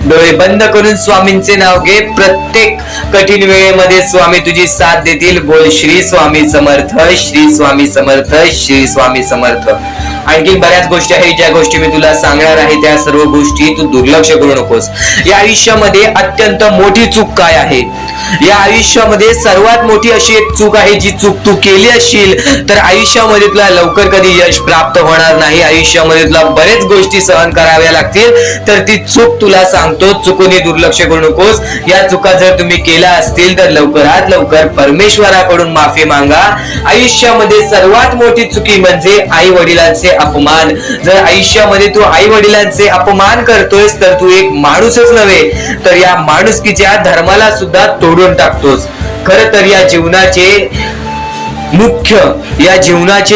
डोळे बंद करून स्वामींचे नाव घे. प्रत्येक कठीण वेळेमध्ये स्वामी तुझी साथ देतील. बोल श्री स्वामी समर्थ, श्री स्वामी समर्थ, श्री स्वामी समर्थ. आणखी बऱ्याच गोष्टी आहेत ज्या गोष्टी मी तुला सांगणार आहे, त्या सर्व गोष्टी तू दुर्लक्ष करू नकोस. या आयुष्यामध्ये अत्यंत मोठी चूक काय आहे, या आयुष्यामध्ये सर्वात मोठी अशी एक चूक आहे, जी चूक तू केली असशील तर आयुष्यामध्ये तुला लवकर कधी यश प्राप्त होणार नाही. आयुष्यामध्ये तुला बरेच गोष्टी सहन कराव्या लागतील. तर ती चूक तुला सांगतो, चुकूनही दुर्लक्ष करू नकोस. या चुका जर तुम्ही केल्या असतील तर लवकरात लवकर परमेश्वराकडून माफी मागा. आयुष्यामध्ये सर्वात मोठी चुकी म्हणजे आई वडिलांचे अपमान. जर आयुष्यामध्ये तू आई वडिलांचे अपमान करतोयस तर तू एक माणूसच नव्हे तर या माणुसकीच्या धर्माला सुद्धा तोडून टाकतोस. खरं तर या जीवनाचे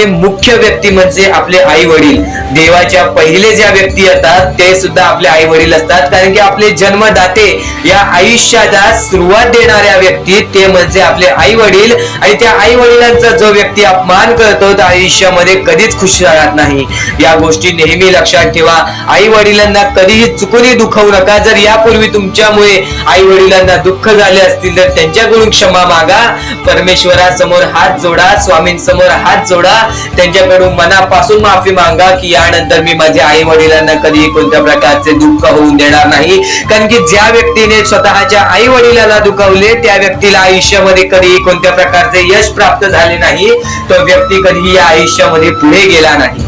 मुख्य व्यक्ती म्हणजे आपले आई वडील. देवाच्या पहिले ज्या व्यक्ती येतात ते सुद्धा आपले आई वडील असतात. कारण की आपले जन्मदाते, या आयुष्याला सुरुवात देणाऱ्या व्यक्ती ते म्हणजे आपले आई वडील. आणि त्या आई वडिलांचा जो व्यक्ती अपमान करतो तो आयुष्यामध्ये कधीच खुश राहत नाही. या गोष्टी नेहमी लक्षात ठेवा. आई वडिलांना कधीही चुकूनही दुखवू नका. जर यापूर्वी तुमच्यामुळे आई वडिलांना दुःख झाले असतील तर त्यांच्याकडून क्षमा मागा. परमेश्वरासमोर हात जोडा, स्वामींसमोर हात जोडा, त्यांच्याकडून मनापासून माफी मागा की यानंतर मी माझ्या आई वडिलांना कधी कोणत्या प्रकारचे दुःख होऊन देणार नाही. कारण की ज्या व्यक्तीने स्वतःच्या आई वडिलांना दुखावले त्या व्यक्तीला आयुष्यामध्ये कधी कोणत्या प्रकारचे यश प्राप्त झाले नाही. तो व्यक्ती कधी या आयुष्यामध्ये पुढे गेला नाही.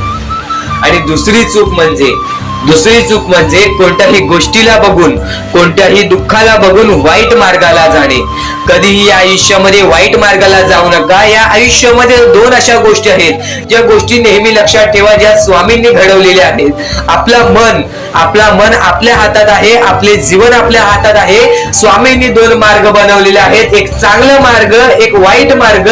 आणि दुसरी चूक म्हणजे दुसरी चूक म्हणजे कोणत्याही गोष्टीला बघून, कोणत्याही दुःखाला बघून वाईट मार्गाला जाणे. कधीही या आयुष्यामध्ये वाईट मार्गाला जाऊ नका. या आयुष्यामध्ये दोन अशा गोष्टी आहेत ज्या गोष्टी नेहमी लक्षात ठेवा, ज्या स्वामींनी घडवलेल्या आहेत. आपलं मन आपल्या हातात आहे, आपले जीवन आपल्या हातात आहे. स्वामींनी दोन मार्ग बनवलेले आहेत, एक चांगला मार्ग, एक वाईट मार्ग.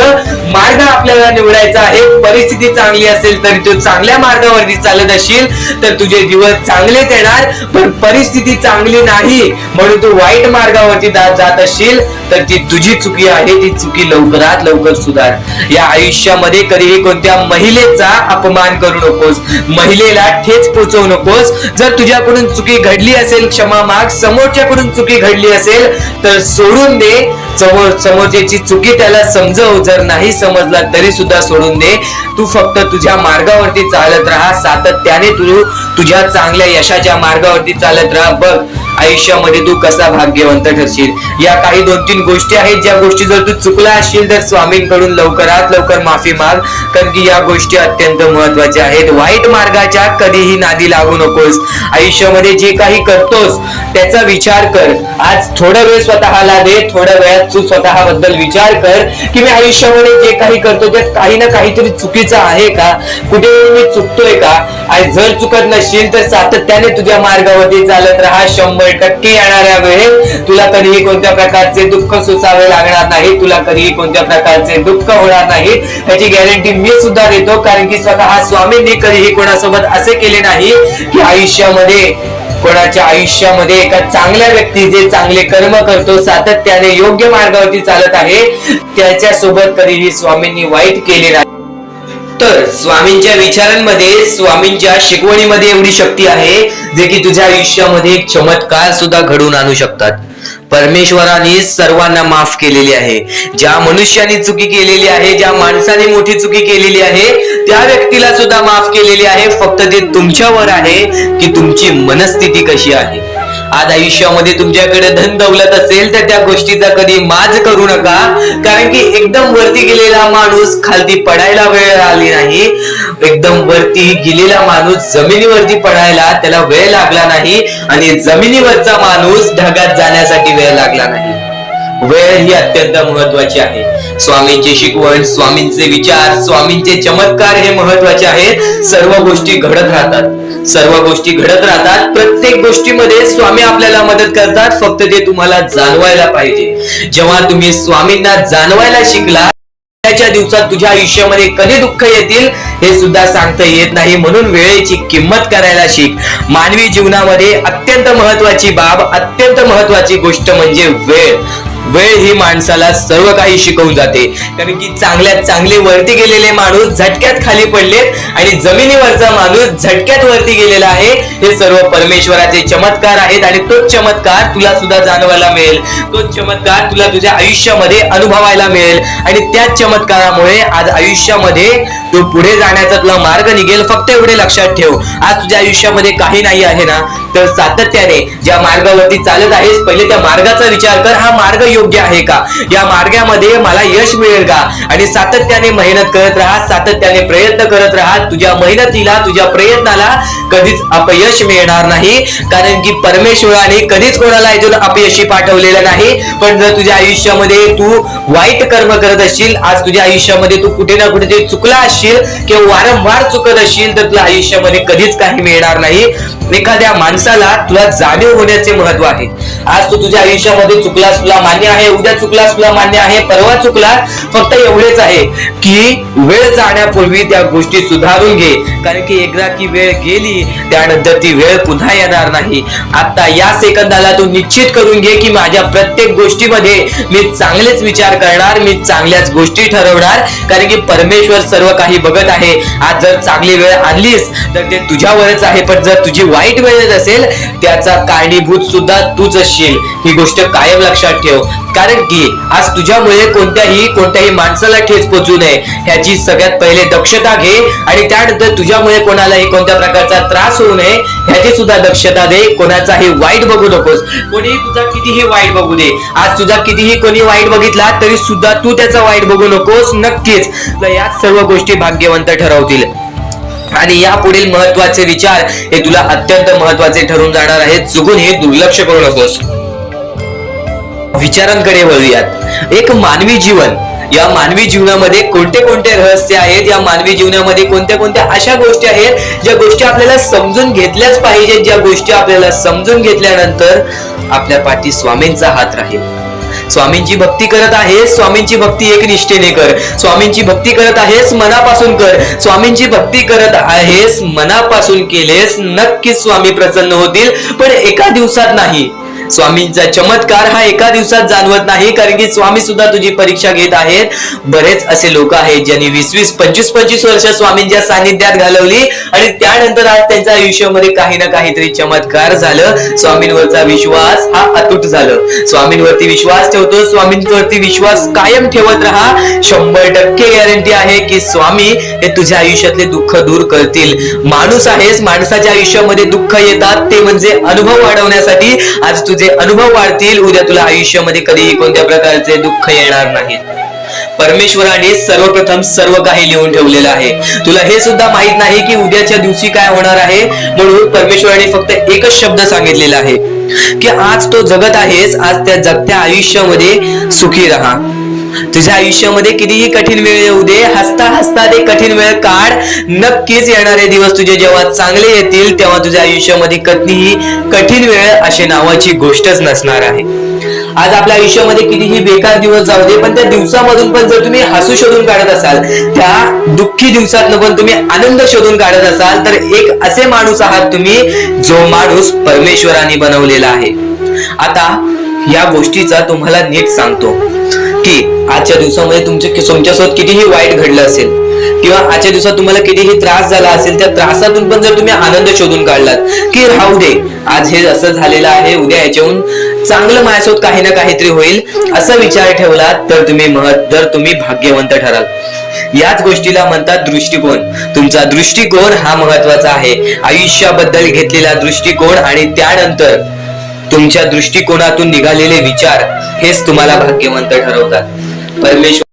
मार्ग आपल्याला निवडायचा आहे. परिस्थिती चांगली असेल तर तू चांगल्या मार्गावरती चालत असशील तर तुझे दिवस चांगलेच येणार. पण परिस्थिती चांगली नाही म्हणून तू वाईट मार्गावरती जात असशील तर ती तुझी चुकी आहे. ती चुकी लवकरात लवकर सुधार. या आयुष्यामध्ये कधीही कोणत्या महिलेचा अपमान करू नकोस, महिलेला ठेच पोचवू नकोस. जर तुझ्याकडून चुकी घडली असेल क्षमा माग, समोरच्याकडून चुकी घडली असेल तर सोडून दे. समोरच्याची चुकी त्याला समजव. जर नाही समजला तरी सुद्धा सोडून दे. तू फक्त तुझ्या मार्गावरती चालत राहा. सातत्याने तू तुझ्या चांगल्या यशाच्या मार्गावरती चालत राहा. बघ आयुष्यामध्ये तू कसा भाग्यवंत ठरशील. या काही 2-3 गोष्टी आहेत ज्या गोष्टी जर तू चुकला असशील तर स्वामींकडून लवकरात लवकर माफी माग, कारण की या गोष्टी अत्यंत महत्वाच्या आहेत. वाईट मार्गाच्या कधीही नादी लागू नकोस. आयुष्यामध्ये जे काही करतोस त्याचा विचार कर. आज थोडा वेळ स्वतःला दे. थोड्या वेळात तू स्वतःबद्दल विचार कर की मी आयुष्यामध्ये जे काही करतो त्यात काही ना काहीतरी चुकीचं आहे का, कुठे मी चुकतोय का. आणि जर चुकत नसशील तर सातत्याने तुझ्या मार्गावरती चालत राहा. 100% येणाऱ्या वेळेत तुला कधीही कोणत्या प्रकारचे दुःख सोसावे लागणार नाही. तुला कधीही कोणत्या प्रकारचे दुःख होणार नाही याची गॅरंटी मी सुद्धा देतो, कारण की स्वतः स्वामींनी कधीही कोणासोबत असे केले नाही की कोणाच्या आयुष्यामध्ये एका चांगल्या व्यक्ती जे चांगले कर्म करतो, सातत्याने योग्य मार्गावरती चालत आहे, त्याच्या सोबत कधीही स्वामींनी वाईट केले नाही. तर स्वामींच्या विचारांमध्ये, स्वामींच्या शिकवणीमध्ये एवढी शक्ती आहे जे की तुझ्या आयुष्यामध्ये एक चमत्कार सुद्धा घडवून आणू शकतात. परमेश्वराने सर्वांना माफ केलेली आहे. ज्या मनुष्याने चुकी केलेली आहे, ज्या माणसाने मोठी चुकी केलेली आहे त्या व्यक्तीला सुद्धा माफ केलेली आहे. फक्त ते तुमच्यावर आहे की तुमची मनस्थिती कशी आहे. आज आयुष्यामध्ये तुमच्याकडे धन दौलत असेल तर त्या गोष्टीचा कधी माज करू नका, कारण की एकदम वरती गेलेला माणूस खालती पडायला वेळ आली नाही. एकदम वरती गेलेला माणूस जमिनीवरती पडायला त्याला वेळ लागला नाही, आणि जमिनीवरचा माणूस ढगात जाण्यासाठी वेळ लागला नाही. वेळ ही अत्यंत महत्वाची आहे. स्वामींची शिकवण, स्वामींचे विचार, स्वामींचे चमत्कार हे महत्वाचे आहेत. सर्व गोष्टी घडत राहतात. प्रत्येक गोष्टीमध्ये स्वामी आपल्याला मदत करतात. फक्त ते तुम्हाला जाणवायला पाहिजे. जेव्हा तुम्ही स्वामींना जाणवायला शिकला, त्याच्या दिवसात तुझ्या आयुष्यामध्ये कधी दुःख येतील हे सुद्धा सांगता येत नाही. म्हणून वेळेची किंमत करायला शिक. मानवी जीवनामध्ये अत्यंत महत्वाची बाब, अत्यंत महत्वाची गोष्ट म्हणजे वेळ. वेळ ही माणसाला सर्व काही शिकवून जाते, कारण की चांगल्यात चांगले वरती गेलेले माणूस झटक्यात खाली पडलेत आणि जमिनीवरचा माणूस झटक्यात वरती गेलेला आहे. हे सर्व परमेश्वराचे चमत्कार आहेत आणि तोच चमत्कार तुला सुद्धा जाणवायला मिळेल. तोच चमत्कार तुला तुझ्या आयुष्यामध्ये अनुभवायला मिळेल आणि त्याच चमत्कारामुळे आज आयुष्यामध्ये तू पुढे जाण्याचा तुला मार्ग निघेल. फक्त एवढे लक्षात ठेव, आज तुझ्या आयुष्यामध्ये काही नाही आहे ना, तर सातत्याने ज्या मार्गावरती चालत आहेस पहिले त्या मार्गाचा विचार कर. हा मार्ग योग्य आहे का, या मार्गामध्ये मला यश मिळेल का, आणि सातत्याने मेहनत करत राहा, सातत्याने प्रयत्न करत राहा. तुझ्या मेहनतीला, तुझ्या प्रयत्नाला कधीच अपयश मिळणार नाही, कारण की परमेश्वराने कधीच कोणाला इथून अपयशी पाठवलेलं नाही. पण जर तुझ्या आयुष्यामध्ये तू वाईट कर्म करत असशील, आज तुझ्या आयुष्यामध्ये तू कुठे ना कुठे चुकला असशील किंवा वारंवार चुकत असशील तर तुला आयुष्यामध्ये कधीच काही मिळणार नाही. एखाद्या माणसाला तुला जाणीव होण्याचे महत्व आहे. आज तू तुझ्या आयुष्यामध्ये चुकलास, तुला मान्य आहे. उद्या चुकलास, तुला मान्य आहे. परवा चुकलास, फक्त एवढेच आहे की वेळ जाण्यापूर्वी त्या गोष्टी सुधारून घे, कारण की एकदा की वेळ गेली त्यानंतर ती वेळ पुन्हा येणार नाही. आता या सेकंदाला तू निश्चित करून घे की माझ्या प्रत्येक गोष्टीमध्ये मी चांगलेच विचार करणार, मी चांगल्याच गोष्टी ठरवणार, कारण की परमेश्वर सर्व काही बघत आहे. आज जर चांगली वेळ आणलीस तर ते तुझ्यावरच आहे, पण जर तुझी वाईट वेळ असेल त्याचा कारणीभूत सुद्धा तूच असशील. ही गोष्ट कायम लक्षात ठेव, कारण की आज तुझ्यामुळे कोणत्याही माणसाला ठेच पोचू नये ह्याची सगळ्यात पहिले दक्षता घे, आणि त्यानंतर तुझ्यामुळे कोणालाही कोणत्या प्रकारचा त्रास होऊ नये ह्याची सुद्धा दक्षता दे. कोणाचाही वाईट बघू नकोस. कोणीही तुझा कितीही वाईट बघू दे, आज तुझा कितीही कोणी वाईट बघितला तरी सुद्धा तू त्याचा वाईट बघू नकोस. नक्कीच याच सर्व गोष्टी भाग्यवंत ठरवतील. आणि या पुढील महत्वाचे विचार हे तुला अत्यंत महत्वाचे ठरून जाणार आहेत. चुकून हे दुर्लक्ष करू नकोस. विचारांकडे वळूयात. एक मानवी जीवन, या मानवी जीवनामध्ये कोणते कोणते रहस्य आहेत, या मानवी जीवनामध्ये कोणत्या कोणत्या अशा गोष्टी आहेत ज्या गोष्टी आपल्याला समजून घेतल्याच पाहिजेत, ज्या गोष्टी आपल्याला समजून घेतल्यानंतर आपल्या पाठी स्वामींचा हात राहील. स्वामींची भक्ती करत आहेस, स्वामींची भक्ती एक निष्ठेने कर. स्वामींची भक्ती करत आहेस, मनापासून कर. स्वामींची भक्ती करत आहेस, मनापासून केलेस, नक्कीच स्वामी प्रसन्न होतील, पण एका दिवसात नाही. स्वामींचा चमत्कार हा एका दिवसात जाणवत नाही, कारण की स्वामी सुद्धा तुझी परीक्षा घेत आहेत. बरेच असे लोक आहेत ज्यांनी 20-20, 25-25 वर्ष स्वामींच्या सानिध्यात घालवली आणि त्यानंतर आज त्यांच्या आयुष्यामध्ये काही ना काहीतरी चमत्कार झालं. स्वामींवरचा विश्वास हा अतूट झालं. स्वामींवरती विश्वास ठेवतो, स्वामींवरती विश्वास कायम ठेवत राहा. 100% गॅरंटी आहे की स्वामी हे तुझ्या आयुष्यातले दुःख दूर करतील. माणूस आहेस, माणसाच्या आयुष्यामध्ये दुःख येतात, ते म्हणजे अनुभव वाढवण्यासाठी. आज तुझे अनुभव वाढतील, उद्या तुला आयुष्यामध्ये कधीही कोणत्या प्रकारचे दुःख येणार नाही. परमेश्वराने सर्वप्रथम सर्व काही लिहून ठेवलेलं आहे. तुला हे सुद्धा माहित नाही की उद्याच्या दिवशी काय होणार आहे, म्हणून परमेश्वराने फक्त एकच शब्द सांगितलेला आहे की आज तो जगत आहेस, आज त्या जगत्या आयुष्यामध्ये सुखी राहा. तुझ्या आयुष्यामध्ये कितीही कठीण वेळ येऊ दे, हसता हसता ते कठीण वेळ काढ. नक्कीच येणारे दिवस तुझे जेव्हा चांगले येतील तेव्हा तुझ्या आयुष्यामध्ये कधीही कठीण वेळ अशी नावाची गोष्टच नसणार आहे. आज आपल्या आयुष्यामध्ये कितीही बेकार दिवस जाऊ दे, पण त्या दिवसामधून पण जर तुम्ही हसू शोधून काढत असाल, त्या दुःखी दिवसातनं पण तुम्ही आनंद शोधून काढत असाल, तर एक असे माणूस आहात तुम्ही जो माणूस परमेश्वराने बनवलेला आहे. आता या गोष्टीचा तुम्हाला नीट सांगतो की आजच्या दिवसामध्ये तुमच्यासोबत कितीही वाईट घडलं असेल किंवा आजच्या दिवसात तुम्हाला कितीही त्रास झाला असेल, त्या त्रासातून पण जर तुम्ही आनंद शोधून काढलात की राहू दे, आज हे असं झालेलं आहे, उद्या याच्याहून चांगलं माझ्यासोबत काही ना काहीतरी होईल, असा विचार ठेवलात तर तुम्ही भाग्यवंत ठराल. याच गोष्टीला म्हणतात दृष्टिकोन. तुमचा दृष्टिकोन हा महत्वाचा आहे. आयुष्याबद्दल घेतलेला दृष्टिकोन आणि त्यानंतर तुमच्या दृष्टिकोनातून निघालेले विचार हेच तुम्हाला भाग्यवंत ठरवतात. परमेश्वर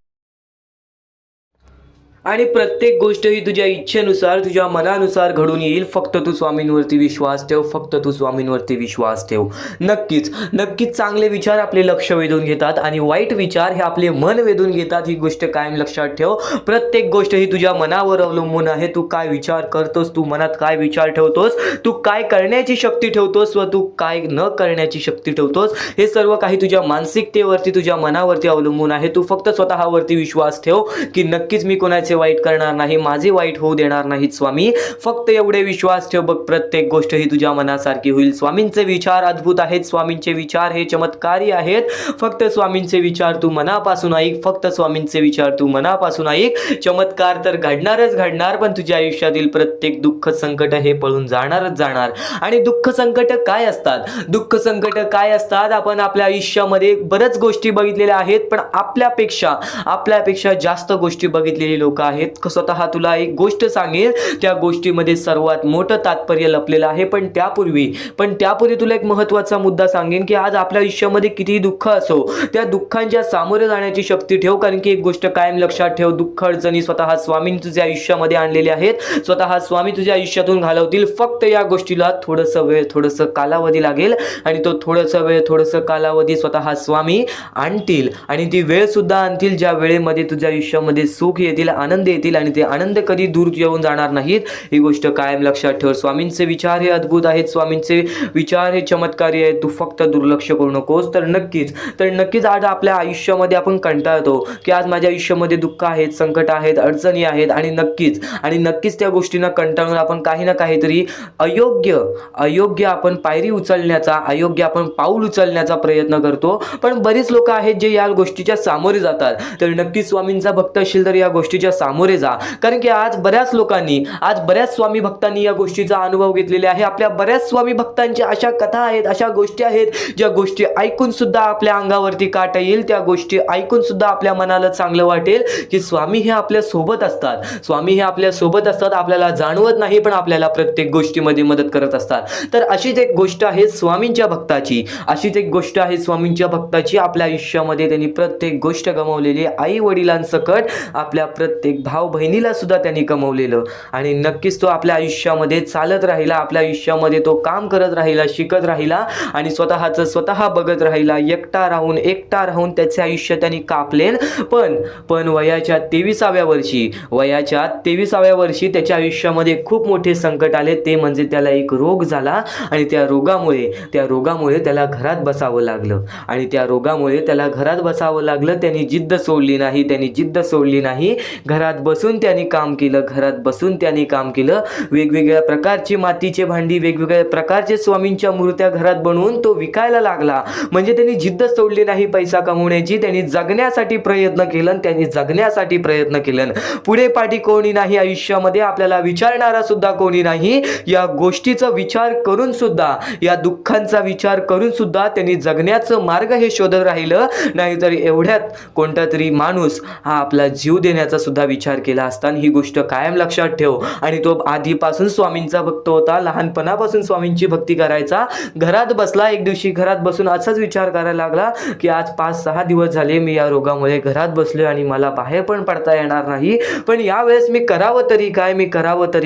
आणि प्रत्येक गोष्ट ही तुझ्या इच्छेनुसार, तुझ्या मनानुसार घडून येईल. फक्त तू स्वामींवरती विश्वास ठेव, फक्त तू स्वामींवरती विश्वास ठेव. नक्कीच नक्कीच चांगले विचार आपले लक्ष वेधून घेतात आणि वाईट विचार हे आपले मन वेधून घेतात. ही गोष्ट कायम लक्षात ठेव. प्रत्येक गोष्ट ही तुझ्या मनावर अवलंबून आहे. तू काय विचार करतोस, तू मनात काय विचार ठेवतोस, तू काय करण्याची शक्ती ठेवतोस व तू काय न करण्याची शक्ती ठेवतोस, हे सर्व काही तुझ्या मानसिकतेवरती, तुझ्या मनावरती अवलंबून आहे. तू फक्त स्वतःवरती विश्वास ठेव की नक्कीच मी कोणाचे वाईट करणार नाही, माझे वाईट होऊ देणार नाहीत स्वामी. फक्त एवढे विश्वास ठेव, बघ प्रत्येक गोष्ट ही तुझ्या मनासारखी होईल. स्वामींचे विचार अद्भुत आहेत, स्वामींचे विचार हे चमत्कारी आहेत. फक्त स्वामींचे विचार तू मनापासून ऐक, फक्त स्वामींचे विचार तू मनापासून ऐक. चमत्कार तर घडणारच घडणार, पण तुझ्या आयुष्यातील प्रत्येक दुःख संकट हे पळून जाणारच जाणार. आणि दुःख संकट काय असतात, दुःख संकट काय असतात, आपण आपल्या आयुष्यामध्ये बऱ्याच गोष्टी बघितलेल्या आहेत, पण आपल्यापेक्षा जास्त गोष्टी बघितलेली लोक आहेत. स्वतः तुला एक गोष्ट सांगेल, त्या गोष्टीमध्ये सर्वात मोठं तात्पर्य लपलेलं आहे. पण त्यापूर्वी तुला एक महत्त्वाचा मुद्दा सांगेन की आज आपल्या आयुष्यामध्ये कितीही दुःख असो, त्या दुःखांच्या सामोरे जाण्याची शक्ती ठेव. कारण की एक गोष्ट कायम लक्षात ठेव, दुःख अडचणी स्वतः स्वामी तुझ्या आयुष्यामध्ये आणलेले आहेत, स्वतः स्वामी तुझ्या आयुष्यातून घालवतील. फक्त या गोष्टीला थोडंसं वेळ, थोडंसं कालावधी लागेल आणि तो थोडंसं वेळ, थोडंसं कालावधी स्वतः स्वामी आणतील. आणि ती वेळ सुद्धा आणतील ज्या वेळेमध्ये तुझ्या आयुष्यामध्ये सुख येतील, आनंद येतील आणि ते आनंद कधी दूर येऊन जाणार नाहीत. ही गोष्ट कायम लक्षात ठेव. स्वामींचे विचार हे अद्भुत आहेत, स्वामींचे विचार हे चमत्कारी आहेत. तू फक्त दुर्लक्ष करू नकोस. तर नक्कीच आज आपल्या आयुष्यामध्ये आपण कंटाळतो की आज माझ्या आयुष्यामध्ये दुःख आहेत, संकट आहेत, अडचणी आहेत आणि नक्कीच त्या गोष्टींना कंटाळून आपण काही ना काहीतरी अयोग्य आपण पायरी उचलण्याचा, अयोग्य आपण पाऊल उचलण्याचा प्रयत्न करतो. पण बरीच लोक आहेत जे या गोष्टीच्या सामोरे जातात. तर नक्कीच स्वामींचा भक्त असेल तर या गोष्टीच्या सामोरे जा. कारण की आज बऱ्याच स्वामी भक्तांनी या गोष्टीचा अनुभव घेतलेला आहे. आपल्या बऱ्याच स्वामी भक्तांच्या अशा कथा आहेत, अशा गोष्टी आहेत, ज्या गोष्टी ऐकून सुद्धा आपल्या अंगावरती काटा येईल, त्या गोष्टी ऐकून सुद्धा आपल्या मनाला चांगलं वाटेल की स्वामी हे आपल्या सोबत असतात. स्वामी हे आपल्या सोबत असतात, आपल्याला जाणवत नाही पण आपल्याला प्रत्येक गोष्टीमध्ये मदत करत असतात. तर अशीच एक गोष्ट आहे स्वामींच्या भक्ताची. आपल्या आयुष्यामध्ये त्यांनी प्रत्येक गोष्ट गमावलेली, आई वडिलांसकट आपल्या प्रत्येक प्रत्येक भाऊ बहिणीला सुद्धा त्यांनी कमवलेलं आणि नक्कीच तो आपल्या आयुष्यामध्ये चालत राहिला, आपल्या आयुष्यामध्ये तो काम करत राहिला, शिकत राहिला आणि स्वतःचं स्वतः बघत राहिला. एकटा राहून त्याचे आयुष्य त्यांनी कापले. पण वयाच्या 23व्या वर्षी त्याच्या आयुष्यामध्ये खूप मोठे संकट आले. ते म्हणजे त्याला एक रोग झाला आणि त्या रोगामुळे त्याला घरात बसावं लागलं आणि त्या रोगामुळे त्याला घरात बसावं लागलं. त्यांनी जिद्द सोडली नाही. घरात बसून त्यांनी काम केलं. वेगवेगळ्या प्रकारची मातीचे भांडी, वेगवेगळ्या प्रकारचे स्वामींच्या मूर्त्या घरात बनवून तो विकायला लागला. म्हणजे त्यांनी जिद्द सोडली नाही पैसा कमवण्याची. त्यांनी जगण्यासाठी प्रयत्न केलं. पुढे पाठी कोणी नाही आयुष्यामध्ये, आपल्याला विचारणारा सुद्धा कोणी नाही. या गोष्टीचा विचार करून सुद्धा, या दुःखांचा विचार करून सुद्धा त्यांनी जगण्याचं मार्ग हे शोधत राहिलं. नाहीतर एवढ्यात कोणता तरी माणूस हा आपला जीव देण्याचा सुद्धा विचार केला असता. ही गोष्ट कायम लक्षात ठेव. आणि तो आधीपासून स्वामींचा भक्त होता, लहानपणापासून स्वामींची भक्ती करायचा. घरात बसला, एक दिवशी घरात बसून असाच विचार करायला लागला की आज 5-6 दिवस झाले मी या रोगामुळे घरात बसलोय आणि मला बाहेर पण पडता येणार नाही. पण यावेळेस मी करावं तरी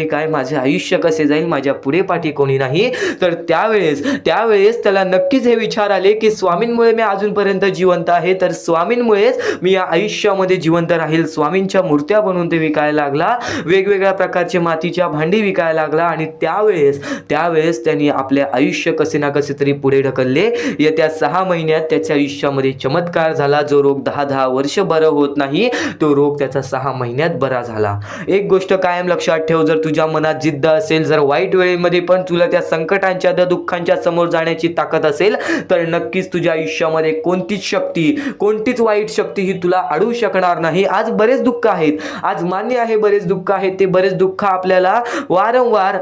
काय, माझे आयुष्य कसे जाईल, माझ्या पुढे पाठी कोणी नाही. तर त्यावेळेस त्याला नक्कीच हे विचार आले की स्वामींमुळे मी अजूनपर्यंत जिवंत आहे, तर स्वामींमुळेच मी या आयुष्यामध्ये जिवंत राहील. स्वामींच्या मूर्त्या बनवून ते विकायला लागला, वेगवेगळ्या प्रकारचे मातीच्या भांडी विकायला लागला. आणि त्यावेळेस त्यांनी आपले आयुष्य कसे ना कसे तरी पुढे ढकलले. येत्या 6 महिन्यात त्याच्या आयुष्यामध्ये चमत्कार झाला. जो रोग 10 वर्ष बरं होत नाही, तो रोग त्याचा 6 महिन्यात बरा झाला. एक गोष्ट कायम लक्षात ठेव, जर तुझ्या मनात जिद्द असेल, जर वाईट वेळेमध्ये पण तुला त्या संकटांच्या, त्या दुःखांच्या समोर जाण्याची ताकद असेल, तर नक्कीच तुझ्या आयुष्यामध्ये कोणतीच वाईट शक्ती ही तुला अडवू शकणार नाही. आज बरेच दुःख आहेत, आज मान्य आहे बरेच दुःख आहेत. ते बरेच दुःख आपल्याला वारंवार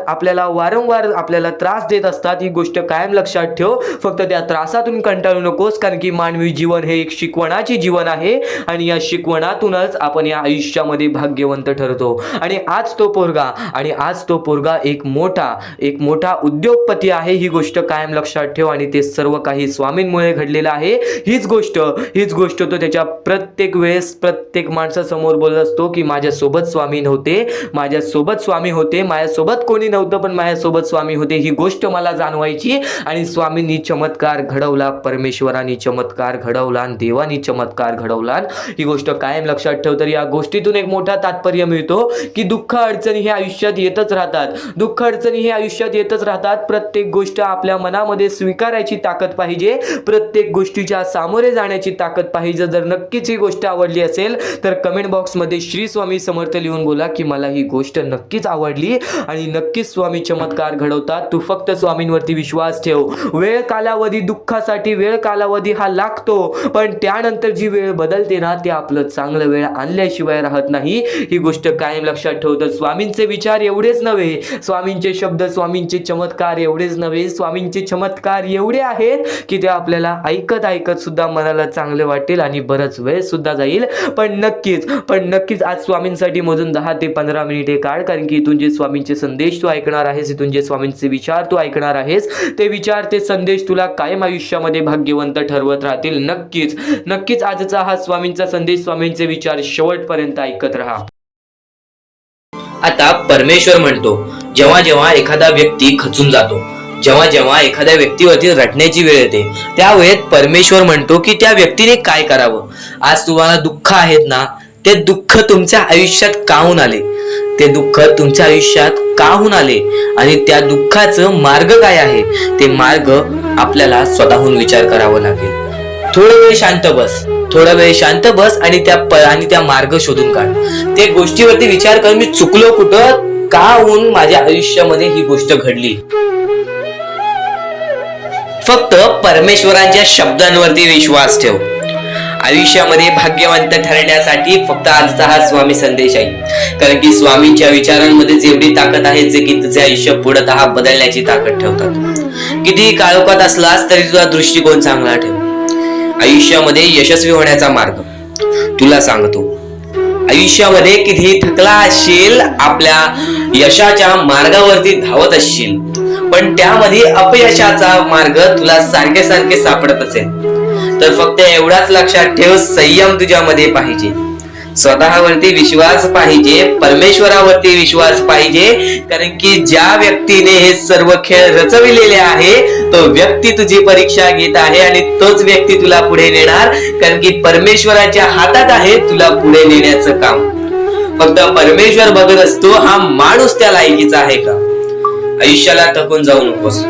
आपल्याला त्रास देत असतात. ही गोष्ट कायम लक्षात ठेव. फक्त त्या त्रासातून कंटाळू नकोस, कारण की मानवी जीवन हे एक शिकवणाचे जीवन आहे आणि या शिकवणातूनच आपण या आयुष्यामध्ये भाग्यवंत ठरतो. आणि आज तो पोरगा एक मोठा उद्योगपती आहे. ही गोष्ट कायम लक्षात ठेव. आणि ते सर्व काही स्वामींमुळे घडलेलं आहे. हीच गोष्ट तो त्याच्या प्रत्येक माणसासमोर बोलत असतो की माझ्यासोबत स्वामी होते, माझ्यासोबत कोणी नव्हतं पण माझ्यासोबत स्वामी होते. ही गोष्ट मला जाणवायची आणि स्वामींनी चमत्कार घडवला, परमेश्वरांनी चमत्कार घडवला आणि देवानी चमत्कार घडवला. ही गोष्ट कायम लक्षात ठेव. तर या गोष्टीतून एक मोठा तात्पर्य मिळतो की दुःख अडचणी हे आयुष्यात येतच राहतात. प्रत्येक गोष्ट आपल्या मनामध्ये स्वीकारायची ताकद पाहिजे, प्रत्येक गोष्टीच्या सामोरे जाण्याची ताकद पाहिजे. जर नक्कीच ही गोष्ट आवडली असेल तर कमेंट बॉक्समध्ये श्री स्वामी समर्थ लिहून बोला की मला ही गोष्ट नक्कीच आवडली आणि नक्कीच स्वामी चमत्कार घडवतात. तू फक्त स्वामींवरती विश्वास ठेव. दुःखासाठी वेळ कालावधी हा लागतो, पण त्यानंतर जी वेळ बदलते ना, ते आपलं चांगलं वेळ आणल्याशिवाय राहत नाही. ही गोष्ट कायम लक्षात ठेव. तर स्वामींचे विचार एवढेच नव्हे, स्वामींचे शब्द, स्वामींचे चमत्कार एवढेच नव्हे, स्वामींचे चमत्कार एवढे आहेत की ते आपल्याला ऐकत सुद्धा मनाला चांगले वाटेल आणि बराच वेळ सुद्धा जाईल. पण नक्कीच आज स्वामींसाठी मोजून 10 ते 15 मिनिटे काढ, कारण की इथून जे स्वामींचे संदेश तू ऐकणार आहेस, इथून जे स्वामींचे विचार तू ऐकणार आहेस, ते विचार, ते संदेश तुला कायम आयुष्यामध्ये भाग्यवंत ठरवत राहतील. नक्कीच आजचा हा स्वामींचा संदेश, स्वामींचे विचार शेवटपर्यंत ऐकत राहा. आता परमेश्वर म्हणतो, जेव्हा एखादा व्यक्ती खचून जातो, जेव्हा एखाद्या व्यक्तीवरती रटण्याची वेळ येते, त्या वेळेत परमेश्वर म्हणतो की त्या व्यक्तीने काय करावं. आज तुम्हाला दुःख आहेत ना, ते दुःख तुमच्या आयुष्यात काहून आले, आणि त्या दुःखाचं मार्ग काय आहे, ते मार्ग आपल्याला स्वतःहून विचार करावा लागेल. थोडा वेळ शांत बस आणि त्या मार्ग शोधून काढ. त्या गोष्टीवरती विचार कर, मी चुकलो कुठं, का होऊन माझ्या आयुष्यामध्ये ही गोष्ट घडली. फक्त परमेश्वरांच्या शब्दांवरती विश्वास ठेव. आयुष्यामध्ये भाग्यवंत ठरण्यासाठी फक्त आजचा हा स्वामी संदेश आहे, कारण की स्वामींच्या विचारांमध्ये जेवढी ताकद आहे, जे की तुझे आयुष्य पूर्णतः बदलण्याची ताकद ठेवतात. किती काळोखात असलास तरी तुझा दृष्टिकोन चांगला ठेव. आयुष्यामध्ये यशस्वी होण्याचा मार्ग तुला सांगतो. आयुष्यामध्ये किती थकला असशील, आपल्या यशाच्या मार्गावरती धावत असशील, पण त्यामध्ये अपयशाचा मार्ग तुला सारखे सापडत असेल, तर फक्त एवढाच लक्षात ठेव, संयम तुझ्यामध्ये पाहिजे. स्वतःवरती विश्वास पाहिजे, परमेश्वरावरती विश्वास पाहिजे. कारण की ज्या व्यक्तीने हे सर्व खेळ रचविलेले आहे तो व्यक्ती तुझी परीक्षा घेत आहे आणि तोच व्यक्ती तुला पुढे नेणार. कारण की परमेश्वराच्या हातात आहे तुला पुढे नेण्याचं काम. फक्त परमेश्वर बघत असतो हा माणूस त्या लायकीचा आहे का. आयुष्याला थकून जाऊ नकोस.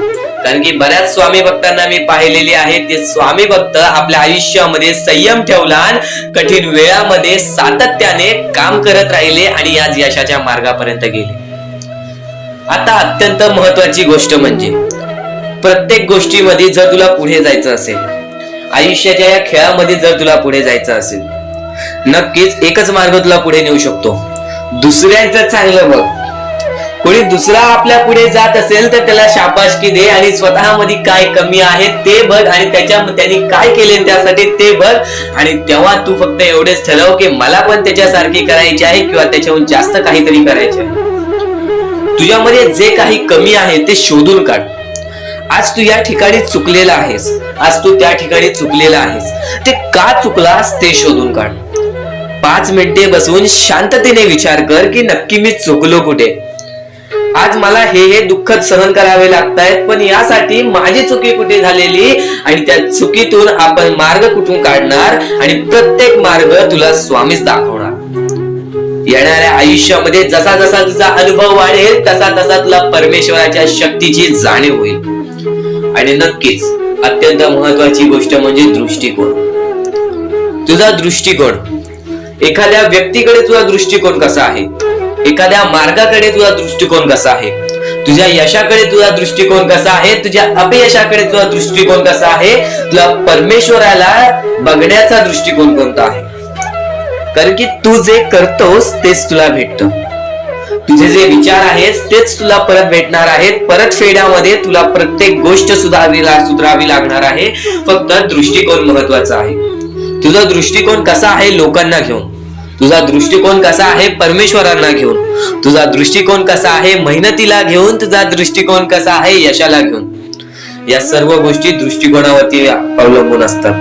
कारण की बऱ्याच स्वामी भक्तांना मी पाहिलेले आहे, ते स्वामी भक्त आपल्या आयुष्यामध्ये संयम ठेवला, कठीण वेळामध्ये सातत्याने काम करत राहिले आणि आज यशाच्या मार्गापर्यंत गेले. आता अत्यंत महत्वाची गोष्ट म्हणजे प्रत्येक गोष्टीमध्ये जर तुला पुढे जायचं असेल, आयुष्याच्या या खेळामध्ये जर तुला पुढे जायचं असेल, नक्कीच एकच मार्ग तुला पुढे नेऊ शकतो. दुसऱ्यांचं चांगलं बघ. कोणी दुसरा आपल्या पुढे जात असेल तर त्याला शाबासकी दे आणि स्वतःमध्ये काय कमी आहे ते बघ आणि त्यांनी काय केले त्यासाठी ते बघ. आणि तेव्हा तू फक्त एवढेच ठरव की मला पण त्याच्यासारखी करायची आहे किंवा त्याच्याहून जास्त काहीतरी करायचे आहे. तुझ्यामध्ये जे काही कमी आहे ते शोधून काढ. आज तू या ठिकाणी चुकलेला आहेस, आज तू त्या ठिकाणी चुकलेला आहेस, ते का चुकलास ते शोधून काढ. 5 मिनिटे बसून शांततेने विचार कर की नक्की मी चुकलो कुठे. आज मला हे दुःख सहन करावे लागतायत, पण यासाठी माझी चुकी कुठे झालेली आणि त्या चुकीतून आपण मार्ग कुठून काढणार आणि प्रत्येक मार्ग तुला स्वामीच दाखवणार. येणाऱ्या आयुष्यामध्ये जसा जसा तुझा अनुभव वाढेल तसा तसा तुला परमेश्वराच्या शक्तीची जाणीव होईल. आणि नक्कीच अत्यंत महत्वाची गोष्ट म्हणजे दृष्टिकोन. तुझा दृष्टिकोन, एखाद्या व्यक्तीकडे तुझा दृष्टिकोन कसा आहे, एखाद्या मार्गाकडे तुझा दृष्टिकोन कसा आहे, तुझ्या यशाकडे तुझा दृष्टिकोन कसा आहे, तुझ्या अपयशाकडे तुझा दृष्टिकोन कसा आहे, तुला परमेश्वराला बघण्याचा दृष्टिकोन कोणता आहे. कारण की तू जे करतोस तेच तुला भेटतं. तुझे जे विचार आहेत तेच तुला परत भेटणार आहेत. परत फेड्यामध्ये तुला प्रत्येक गोष्ट सुधारावी लागणार आहे. फक्त दृष्टिकोन महत्वाचा आहे. तुझा दृष्टिकोन कसा आहे लोकांना घेऊन, तुझा दृष्टिकोन कसा आहे परमेश्वरांना घेऊन, तुझा दृष्टिकोन कसा आहे मेहनतीला घेऊन, तुझा दृष्टिकोन कसा आहे यशाला घेऊन. या सर्व गोष्टी दृष्टिकोनावरती अवलंबून असतात.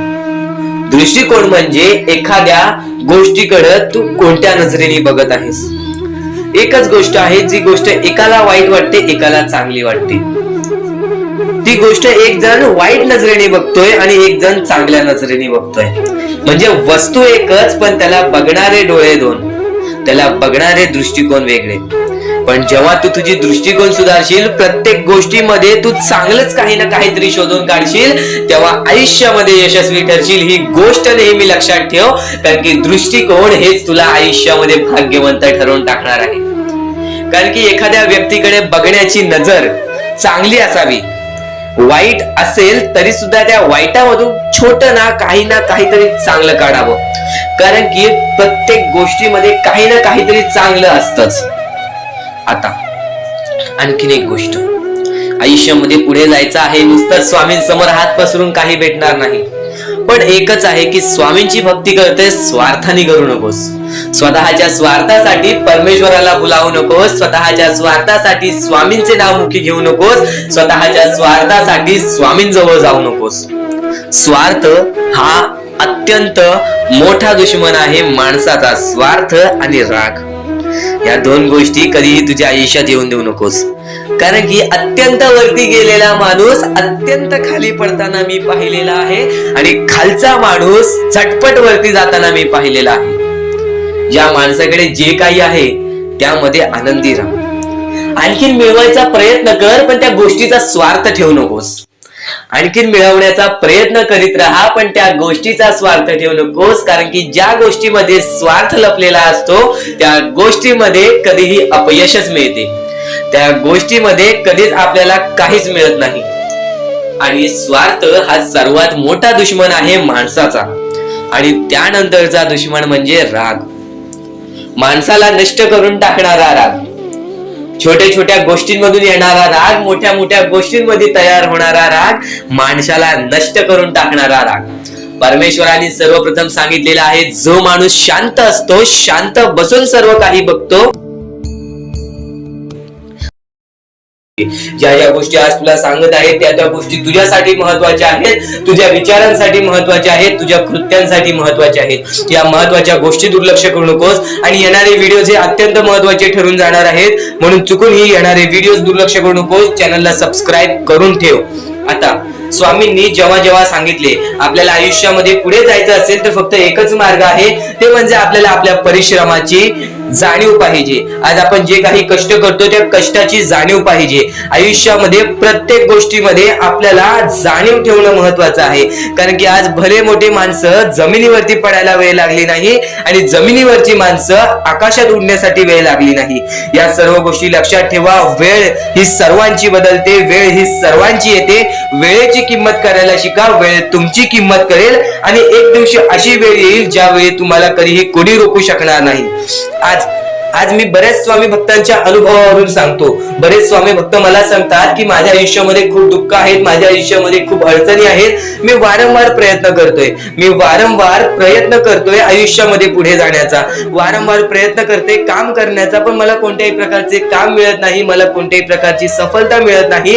दृष्टिकोन म्हणजे एखाद्या गोष्टीकडे तू कोणत्या नजरेने बघत आहेस. एकच गोष्ट आहे जी गोष्ट एकाला वाईट वाटते एकाला चांगली वाटते. ती गोष्ट एक जण वाईट नजरेने बघतोय आणि एक जण चांगल्या नजरेने बघतोय. म्हणजे वस्तू एकच पण त्याला बघणारे डोळे दोन, त्याला बघणारे दृष्टिकोन वेगळे. पण जेव्हा तू तुझी दृष्टिकोन सुधारशील, प्रत्येक गोष्टीमध्ये तू चांगलंच काही ना काहीतरी शोधून काढशील, तेव्हा आयुष्यामध्ये यशस्वी ठरशील. ही गोष्ट नेहमी लक्षात ठेव. कारण की दृष्टिकोन हेच तुला आयुष्यामध्ये भाग्यवंत ठरवून टाकणार आहे. कारण की एखाद्या व्यक्तीकडे बघण्याची नजर चांगली असावी. वाईट असेल तरी सुद्धा त्या वाईटामधून छोट ना काहीतरी चांगलं काढावं. कारण की प्रत्येक गोष्टीमध्ये काही ना काहीतरी चांगलं असतंच. आता आणखीन एक गोष्ट, आयुष्यामध्ये पुढे जायचं आहे, नुसतं स्वामींसमोर हात पसरून काही भेटणार नाही. पण एकच आहे की स्वामींची भक्ती करते स्वार्थाने करू नकोस. स्वतःच्या स्वार्थासाठी परमेश्वराला भुलावू नकोस. स्वतःच्या स्वार्थासाठी स्वामींचे नाव मुखी घेऊ नकोस. स्वतःच्या स्वार्थासाठी स्वामींजवळ जाऊ नकोस. स्वार्थ हा अत्यंत मोठा दुश्मन आहे माणसाचा. स्वार्थ आणि राग या दोन गोष्टी कधीही तुझ्या आयुष्यात येऊन देऊ नकोस. कारण की अत्यंत वरती गेलेला माणूस अत्यंत खाली पडताना मी पाहिलेला आहे आणि खालचा माणूस झटपट वरती जाताना मी पाहिलेला आहे. ज्या माणसाकडे जे काही आहे त्यामध्ये आनंदी राहा. आणखीन मिळवायचा प्रयत्न कर पण त्या गोष्टीचा स्वार्थ ठेवू नकोस. आणखीन मिळवण्याचा प्रयत्न करीत राहा पण त्या गोष्टीचा स्वार्थ ठेवू नकोस. कारण की ज्या गोष्टीमध्ये स्वार्थ लपलेला असतो त्या गोष्टीमध्ये कधीही अपयशच मिळते. त्या गोष्टीमध्ये कधीच आपल्याला काहीच मिळत नाही. आणि स्वार्थ हा सर्वात मोठा दुश्मन आहे माणसाचा. आणि त्यानंतरचा दुश्मन म्हणजे राग. माणसाला नष्ट करून टाकणारा राग, छोट्या छोट्या गोष्टींमधून येणारा राग, मोठ्या मोठ्या गोष्टींमध्ये तयार होणारा राग, माणसाला नष्ट करून टाकणारा राग. परमेश्वराने सर्वप्रथम सांगितलेला आहे, जो माणूस शांत असतो, शांत बसून सर्व काही बघतो, ज्या ज्या गोष्टी आज तुला सांगत आहेत त्या त्या गोष्टी तुझ्यासाठी महत्वाच्या आहेत, तुझ्या विचारांसाठी महत्वाच्या आहेत, तुझ्या कृत्यांसाठी महत्वाच्या आहेत. या महत्वाच्या गोष्टी दुर्लक्ष करू नकोस आणि येणारे व्हिडिओ हे अत्यंत महत्वाचे ठरून जाणार आहेत, म्हणून चुकूनही येणारे व्हिडिओ दुर्लक्ष करू नकोस. चॅनलला सबस्क्राईब करून ठेव. आता स्वामींनी जेव्हा जेव्हा सांगितले आपल्याला आयुष्यामध्ये पुढे जायचं असेल तर फक्त एकच मार्ग आहे, ते म्हणजे आपल्याला आपल्या परिश्रमाची जाणीव पाहिजे. आज आपण जे काही कष्ट करतो त्या कष्टाची जाणीव पाहिजे. आयुष्यामध्ये प्रत्येक गोष्टीमध्ये आपल्याला जाणीव ठेवणं महत्वाचं आहे, कारण की आज भले मोठे माणसं जमिनीवरती पडायला वेळ लागली नाही आणि जमिनीवरची माणसं आकाशात उडण्यासाठी वेळ लागली नाही. या सर्व गोष्टी लक्षात ठेवा. वेळ ही सर्वांची बदलते, वेळ ही सर्वांची येते. वेळेची किंमत करायला शिका, वेळ तुमची किंमत करेल आणि एक दिवशी अशी वेळ येईल ज्यावेळी तुम्हाला कधीही कोणी रोखू शकणार नाही. आज मी बरेच स्वामी भक्तांच्या अनुभवावरून सांगतो. बरेच स्वामी भक्त मला सांगतात की माझ्या आयुष्यामध्ये खूप दुःख आहेत, माझ्या आयुष्यामध्ये खूप अडचणी आहेत, मी वारंवार प्रयत्न करतोय आयुष्यामध्ये पुढे जाण्याचा, वारंवार प्रयत्न करते काम करण्याचा, पण मला कोणत्याही प्रकारचे काम मिळत नाही, मला कोणत्याही प्रकारची सफलता मिळत नाही.